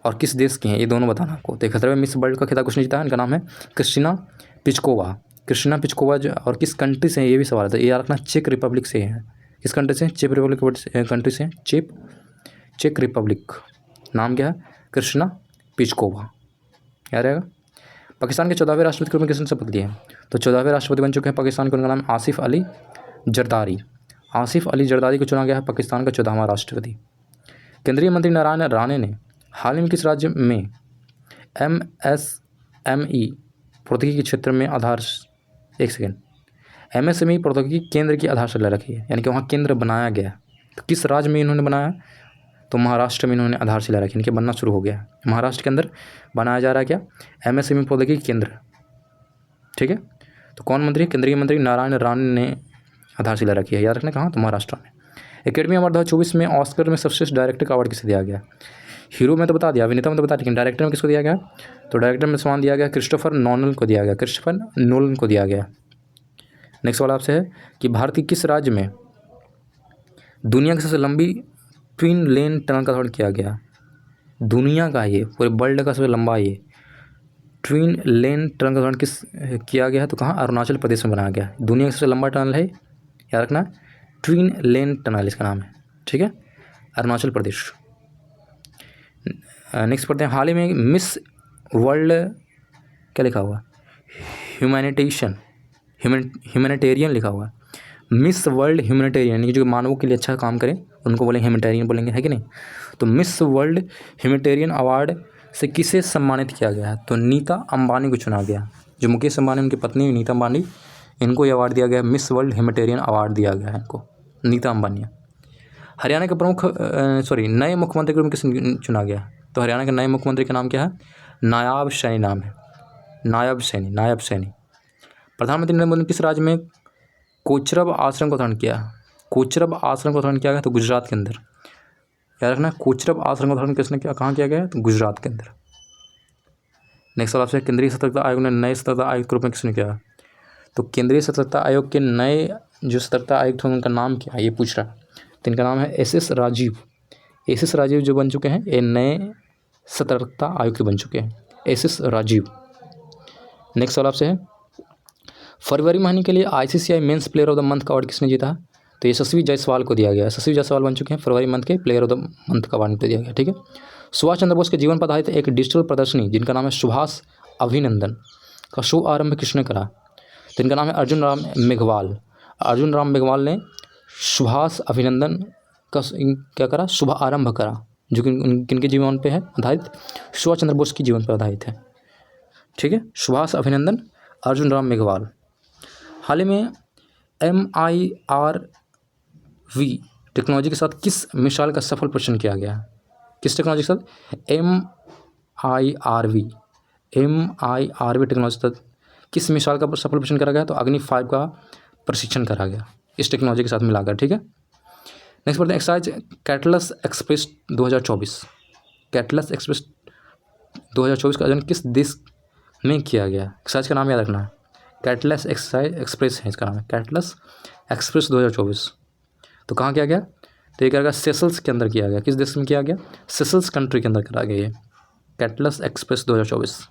और किस देश की हैं, ये दोनों बताना आपको। तो 71वें मिस वर्ल्ड का खिताब किसने जीता है, इनका नाम है क्रिस्टिना पिचकोवा। क्रिस्टिना पिचकोवा जो, और किस कंट्री से है ये भी सवाल है, तो ये याद रखना चेक रिपब्लिक से है। किस कंट्री से, चेक रिपब्लिक कंट्री से, चेक रिपब्लिक। नाम क्या है, क्रिस्टिना पिचकोवा, याद रहेगा। पाकिस्तान के 14वें राष्ट्रपति के रूप में किसने शपथ लिया है, तो 14वें राष्ट्रपति बन चुके हैं पाकिस्तान के, उनका नाम आसिफ अली जरदारी। आसिफ अली जरदारी को चुना गया है पाकिस्तान का 14वां राष्ट्रपति। केंद्रीय मंत्री नारायण राणे ने हाल ही में किस राज्य में MSME प्रौद्योगिकी के क्षेत्र में MSME प्रौद्योगिकी केंद्र की आधारशिला रखी है, यानी कि वहाँ केंद्र बनाया गया। तो किस राज्य में इन्होंने बनाया, तो महाराष्ट्र में इन्होंने आधारशिला रखी, इनके बनना शुरू हो गया है। महाराष्ट्र के अंदर बनाया जा रहा है क्या, MSME प्रौद्योगिकी केंद्र, ठीक है। तो कौन मंत्री, केंद्रीय मंत्री नारायण राणे ने आधारशिला रखी है, याद रखना कहाँ, तो महाराष्ट्र में। एकेडमी अवार्ड 2024 में ऑस्कर में सर्वश्रेष्ठ डायरेक्टर का अवार्ड किसे दिया गया, हीरो में तो बता दिया, अभिनेता में तो बता, लेकिन डायरेक्टर में किसको दिया गया, तो डायरेक्टर में सम्मान दिया गया क्रिस्टोफर नोलन को दिया गया, क्रिस्टोफर नोलन को दिया गया। नेक्स्ट सवाल आपसे है कि भारत के किस राज्य में दुनिया की सबसे लंबी ट्विन लेन टनल का निर्माण किया गया, दुनिया का ये पूरे वर्ल्ड का सबसे लंबा ये ट्विन लेन टनल का निर्माण किस किया गया है, तो कहाँ, अरुणाचल प्रदेश में बनाया गया। दुनिया का सबसे लंबा टनल है, याद रखना, ट्विन लेन टनल इसका नाम है, ठीक है, अरुणाचल प्रदेश। नेक्स्ट पढ़ते हैं, हाल ही में मिस वर्ल्ड क्या लिखा हुआ, ह्यूमैनिटेरियन लिखा हुआ है। मिस वर्ल्ड ह्यूमैनिटेरियन, यानी जो मानवों के लिए अच्छा काम करें उनको बोलेंगे ह्यूमैनिटेरियन बोलेंगे, है कि नहीं। तो मिस वर्ल्ड ह्यूमैनिटेरियन अवार्ड से किसे सम्मानित किया गया है, तो नीता अंबानी को चुना गया। जो मुकेश अंबानी उनकी पत्नी नीता अंबानी, इनको ये अवार्ड दिया गया, मिस वर्ल्ड ह्यूमैनिटेरियन अवार्ड दिया गया है इनको, नीता अंबानी। हरियाणा के नए मुख्यमंत्री के रूप में किसे चुना गया, तो हरियाणा के नए मुख्यमंत्री का नाम क्या है, नायाब सैनी नाम है, नायब सैनी। प्रधानमंत्री नरेंद्र मोदी ने किस राज्य में कोचरब आश्रम का उद्घाटन किया, कोचरब आश्रम का उद्घाटन किया गया, तो गुजरात के अंदर, याद रखना, कोचरब आश्रम का उद्घाटन किसने किया, कहाँ किया गया, तो गुजरात के अंदर। नेक्स्ट सवाल आपसे, केंद्रीय सतर्कता आयोग ने नए सतर्कता आयुक्त के रूप में किसने किया, तो केंद्रीय सतर्कता आयोग के नए जो सतर्कता आयुक्त हैं उनका नाम क्या है, ये पूछ रहा है। तो इनका नाम है SS राजीव। SS राजीव जो बन चुके हैं, ये नए सतर्कता आयुक्त बन चुके हैं, SS राजीव। नेक्स्ट सवाल आपसे है, फरवरी महीने के लिए ICCI men's player of the month का अवार्ड किसने जीता है, तो यशस्वी जायसवाल को दिया गया। यशस्वी जायसवाल बन चुके हैं फरवरी मंथ के प्लेयर ऑफ द मंथ का अवार्ड दिया गया, ठीक है। सुभाष चंद्र बोस के जीवन पर आधारित एक डिजिटल प्रदर्शनी जिनका नाम है सुभाष अभिनंदन का शुभ आरंभ किसने करा, तो इनका नाम है अर्जुन राम मेघवाल। अर्जुन राम मेघवाल ने सुभाष अभिनंदन का क्या करा, शुभ आरंभ करा, जो कि किनके जीवन पे है आधारित, सुभाष चंद्र बोस की जीवन पर आधारित है, ठीक है। सुभाष अभिनंदन, अर्जुन राम मेघवाल। हाल ही में MIRV टेक्नोलॉजी के साथ किस मिसाइल का सफल परीक्षण किया गया, किस टेक्नोलॉजी के साथ, MIRV टेक्नोलॉजी के साथ किस मिसाइल का सफल परीक्षण करा गया, तो अग्नि 5 का प्रशिक्षण करा गया इस टेक्नोलॉजी के साथ मिलाकर, ठीक है। नेक्स्ट पढ़ते हैं, एक्साइज कैटलस एक्सप्रेस 2024, कैटलस एक्सप्रेस 2024 का आयोजन किस देश में किया गया, एक्साइज का नाम याद रखना है, कैटलस एक्सप्रेस है इसका नाम है, कैटलस एक्सप्रेस 2024। तो कहाँ किया गया, तो ये क्या गया, सेशल्स के अंदर किया गया, किस देश में किया गया, सेशल्स कंट्री के अंदर करा गया ये कैटलस एक्सप्रेस 2024।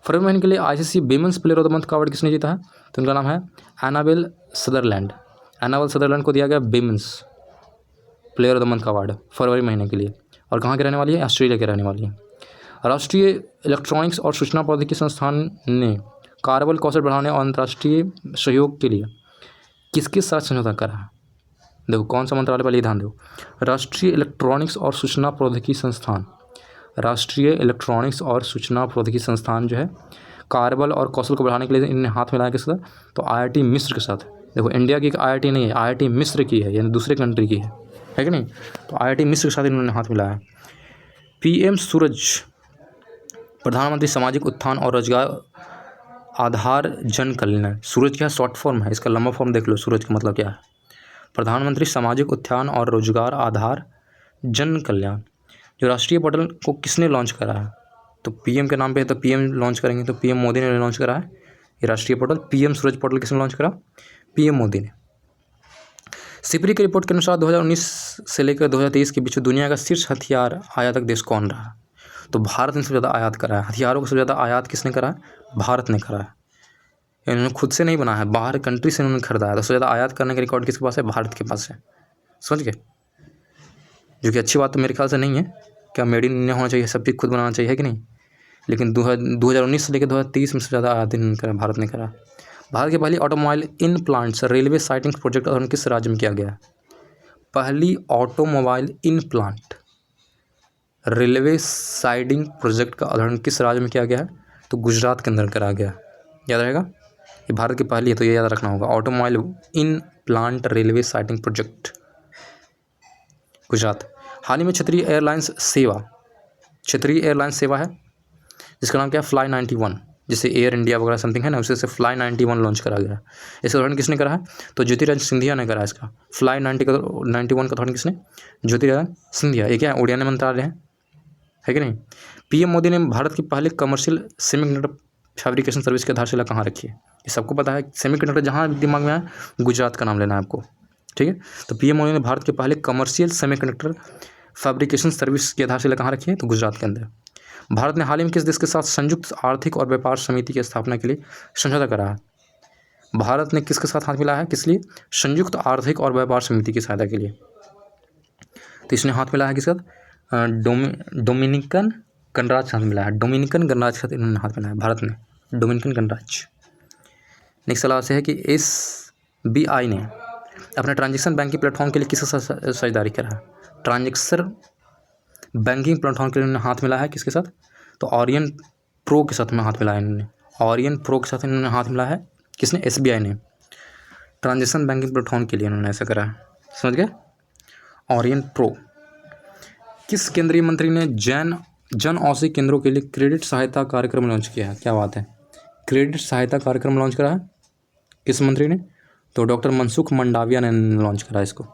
फरवरी महीने के लिए ICC women's player of the month का अवार्ड किसने जीता है, तो उनका नाम है एनाबेल सदरलैंड। एनाबेल सदरलैंड को दिया गया women's player of the month का अवार्ड फरवरी महीने के लिए, और कहाँ के रहने वाली है, ऑस्ट्रेलिया के रहने वाली है। राष्ट्रीय इलेक्ट्रॉनिक्स और सूचना प्रौद्योगिकी संस्थान ने कार्यबल कौशल बढ़ाने और अंतर्राष्ट्रीय सहयोग के लिए किसके साथ समझौता करा, देखो कौन सा मंत्रालय, पहले ध्यान दो, राष्ट्रीय इलेक्ट्रॉनिक्स और सूचना प्रौद्योगिकी संस्थान, राष्ट्रीय इलेक्ट्रॉनिक्स और सूचना प्रौद्योगिकी संस्थान जो है कार्यबल और कौशल को बढ़ाने के लिए इन्हें हाथ मिलाया किसके साथ, तो IIT मिस्र के साथ। देखो इंडिया की एक IIT नहीं है, IIT मिस्र की है, यानी दूसरे कंट्री की है कि नहीं, तो IIT मिस्र के साथ इन्होंने हाथ मिलाया। PM सूरज, प्रधानमंत्री सामाजिक उत्थान और रोजगार आधार जन कल्याण, सूरज क्या शॉर्ट फॉर्म है, इसका लंबा फॉर्म देख लो, सूरज का मतलब क्या है, प्रधानमंत्री सामाजिक उत्थान और रोजगार आधार जन कल्याण, जो राष्ट्रीय पोर्टल को किसने लॉन्च करा है? तो पीएम के नाम पे है तो पीएम लॉन्च करेंगे, तो पीएम मोदी ने लॉन्च करा है ये राष्ट्रीय पोर्टल। पीएम सूरज पोर्टल किसने लॉन्च करा? पीएम मोदी ने। सिपरी की रिपोर्ट के अनुसार 2019 से लेकर 2023 के बीच दुनिया का शीर्ष हथियार आयातक देश कौन रहा? तो भारत ने सबसे ज़्यादा आयात करा है। हथियारों को सबसे ज़्यादा आयात किसने करा है? भारत ने करा है। इन्होंने खुद से नहीं बना है, बाहर कंट्री से इन्होंने खरीदा है। तो सबसे ज़्यादा आयात करने का रिकॉर्ड किसके पास है? भारत के पास है। समझ गए? जो कि अच्छी बात तो मेरे ख्याल से नहीं है। क्या मेड इन इंडिया होना चाहिए, सब चीज़ खुद बनाना चाहिए, है कि नहीं? लेकिन 2019 से लेकर 2023 में सबसे ज़्यादा आयात इन्होंने करा, भारत ने करा। भारत की पहली automobile in plants railway siding project और किस राज्य में किया गया? पहली automobile in plant railway siding project का उदाहरण किस राज्य में किया गया है? तो गुजरात के अंदर करा गया। याद रहेगा, ये भारत की पहली है तो ये याद रखना होगा। Automobile in plant railway siding project, Gujarat. हाल ही में क्षेत्रीय एयरलाइंस सेवा है जिसका नाम क्या है? फ्लाई 91, जैसे एयर इंडिया वगैरह समथिंग है ना, उसे से फ्लाई 91 लॉन्च करा गया। इसका उदाहरण किसने करा है? तो ज्योतिराज सिंधिया ने करा इसका। फ्लाई 91 का उदाहरण किसने? ज्योतिराज सिंधिया। ये क्या है? उड़ान मंत्रालय है कि नहीं? पीएम मोदी ने भारत की पहले कमर्शियल सेमीकंडक्टर फैब्रिकेशन सर्विस की आधारशिला कहाँ रखी है? ये सबको पता है। सेमीकंडक्टर जहाँ दिमाग में आए गुजरात का नाम लेना है आपको, ठीक है? तो पीएम मोदी ने भारत के पहले कमर्शियल सेमीकंडक्टर फैब्रिकेशन सर्विस की आधारशिला कहाँ रखी है? तो गुजरात के अंदर। भारत ने हाल ही में किस देश के साथ संयुक्त आर्थिक और व्यापार समिति की स्थापना के लिए समझौता करा है? भारत ने किसके साथ हाथ मिलाया है? किस लिए? संयुक्त आर्थिक और व्यापार समिति की सहायता के लिए। तो इसने हाथ मिलाया है किसके साथ? डोमिनिकन गणराज्य हाथ मिलाया है। डोमिनिकन गणराज्य के साथ इन्होंने हाथ मिलाया है, भारत ने, डोमिनिकन गणराज्य। नेक्स्ट सवाल से है कि SBI ने अपने ट्रांजेक्शन बैंकिंग प्लेटफॉर्म के लिए किसके साथ साझेदारी करा है? ट्रांजेक्शन बैंकिंग प्लेटफॉर्म के लिए इन्होंने हाथ मिलाया है किसके साथ? तो ऑरियन प्रो के साथ में हाथ मिलाया इन्होंने। ऑरियन प्रो के साथ इन्होंने हाथ मिलाया है। किसने? SBI ने। ट्रांजेक्शन बैंकिंग प्लेटफॉर्म के लिए इन्होंने ऐसा करा है। समझ गए? Orion pro. किस केंद्रीय मंत्री ने जन औषधि केंद्रों के लिए क्रेडिट सहायता कार्यक्रम लॉन्च किया है? क्या बात है, क्रेडिट सहायता कार्यक्रम लॉन्च करा है किस मंत्री ने? तो डॉक्टर मनसुख मंडाविया ने लॉन्च करा इसको।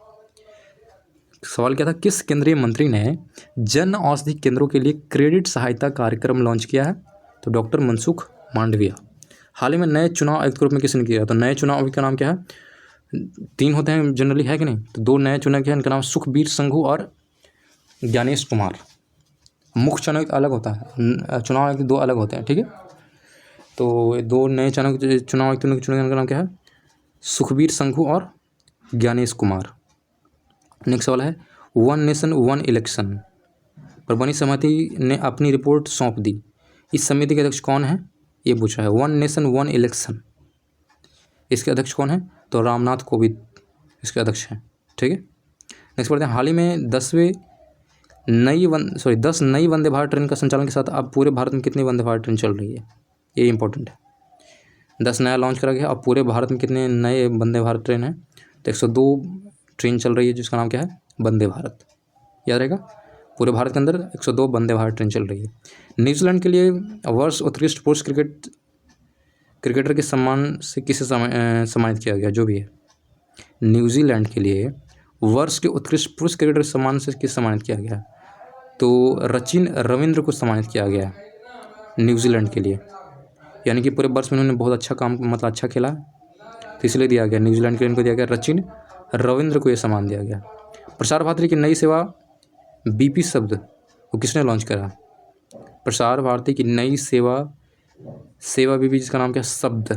सवाल क्या था? किस केंद्रीय मंत्री ने जन औषधि केंद्रों के लिए क्रेडिट सहायता कार्यक्रम लॉन्च किया है? तो डॉक्टर मनसुख मांडविया। हाल ही में नए चुनाव आयुक्त के रूप में किसने किया? तो नए चुनाव आयुक्त का नाम क्या है? 3 होते हैं जनरली, है कि नहीं? तो 2 नए चुनाव के हैं, इनका नाम सुखबीर संघू और ज्ञानेश कुमार। मुख्य चुनाव आयुक्त अलग होता है, चुनाव आयुक्त 2 अलग होते हैं, ठीक है? तो 2 नए चुनाव आयुक्त चुने, का नाम क्या है? सुखबीर संघू और ज्ञानेश कुमार। नेक्स्ट सवाल है, वन नेशन वन इलेक्शन पर बनी समिति ने अपनी रिपोर्ट सौंप दी। इस समिति के अध्यक्ष कौन है? ये पूछा है। वन नेशन वन इलेक्शन, इसके अध्यक्ष कौन है? तो रामनाथ कोविंद इसके अध्यक्ष हैं, ठीक है? नेक्स्ट पढ़ते हैं। हाल ही में 10 नई वंदे भारत ट्रेन का संचालन के साथ अब पूरे भारत में कितनी वंदे भारत ट्रेन चल रही है? ये इंपॉर्टेंट है। 10 नया लॉन्च करा गया। अब पूरे भारत में कितने नए वंदे भारत ट्रेन है? तो 102 ट्रेन चल रही है जिसका नाम क्या है? वंदे भारत। याद रहेगा, पूरे भारत के अंदर 102 वंदे भारत ट्रेन चल रही है। न्यूजीलैंड के लिए वर्ष उत्कृष्ट पुरुष क्रिकेटर के सम्मान से किसे सम्मानित किया गया? जो भी है, न्यूजीलैंड के लिए वर्ष के उत्कृष्ट पुरुष क्रिकेटर के सम्मान से किसे सम्मानित किया गया? तो सचिन रविंद्र को सम्मानित किया गया न्यूजीलैंड के लिए। यानी कि पूरे वर्ष में उन्होंने बहुत अच्छा काम, मतलब अच्छा खेला, तो इसलिए दिया गया न्यूजीलैंड के लिए, इनको दिया गया सचिन रविंद्र को ये सम्मान दिया गया। प्रसार भारती की नई सेवा BP शब्द वो किसने लॉन्च करा? प्रसार भारती की नई सेवा BP, जिसका नाम क्या है? शब्द।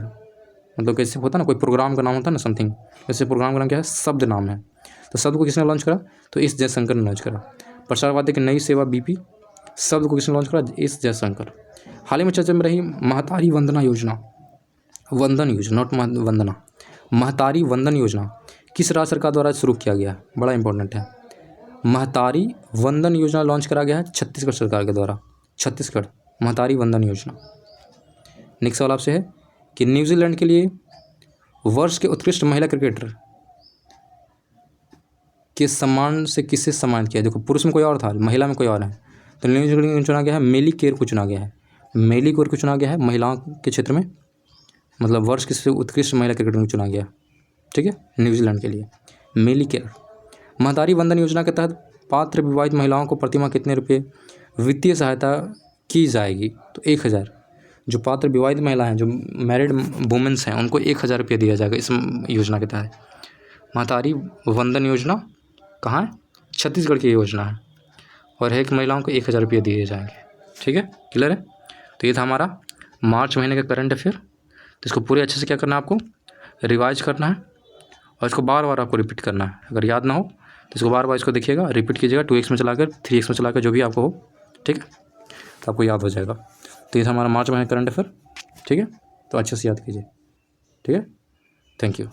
मतलब कैसे होता है ना, कोई प्रोग्राम का नाम होता है ना समथिंग, वैसे प्रोग्राम का नाम क्या है? शब्द नाम है। तो शब्द को किसने लॉन्च करा? तो एस जयशंकर ने लॉन्च करा। प्रसार भारती की नई सेवा BP शब्द को किसने लॉन्च करा? एस जयशंकर। हाल ही में चर्चा में रही महतारी वंदना योजना, वंदन योजना, नॉट वंदना, महतारी वंदन योजना किस राज्य सरकार द्वारा शुरू किया गया? बड़ा इंपॉर्टेंट है। महतारी वंदन योजना लॉन्च करा गया है छत्तीसगढ़ सरकार के द्वारा। छत्तीसगढ़ महतारी वंदन योजना। नेक्स्ट सवाल आपसे है कि न्यूजीलैंड के लिए वर्ष के उत्कृष्ट महिला क्रिकेटर के सम्मान से किसे सम्मानित किया? देखो, पुरुष में कोई और था, महिला में कोई और है। तो न्यूजीलैंड में चुना गया है मेली केर को चुना गया है। मेली केर को चुना गया है महिलाओं के क्षेत्र में, मतलब वर्ष के उत्कृष्ट महिला क्रिकेटर को चुना गया, ठीक है, न्यूजीलैंड के लिए। मेली केयर। महतारी वंदन योजना के तहत पात्र विवाहित महिलाओं को प्रतिमाह कितने रुपये वित्तीय सहायता की जाएगी? तो 1,000। जो पात्र विवाहित महिला हैं, जो मैरिड वुमेन्स हैं, उनको 1,000 रुपये दिया जाएगा इस योजना के तहत। महतारी वंदन योजना कहाँ है? छत्तीसगढ़ की योजना है और एक महिलाओं को 1,000 रुपये दिए जाएंगे। ठीक है, क्लियर है? तो ये था हमारा मार्च महीने का करंट अफेयर। तो इसको पूरे अच्छे से क्या करना है आपको? रिवाइज करना है और इसको बार बार आपको रिपीट करना है। अगर याद ना हो तो इसको बार बार इसको देखिएगा, रिपीट कीजिएगा 2x में चलाकर, 3x में चलाकर, जो भी आपको हो। ठीक है, तो आपको याद हो जाएगा। तो ये था हमारा मार्च महीने करंट अफेयर। ठीक है, तो अच्छे से याद कीजिए। ठीक है, थैंक यू।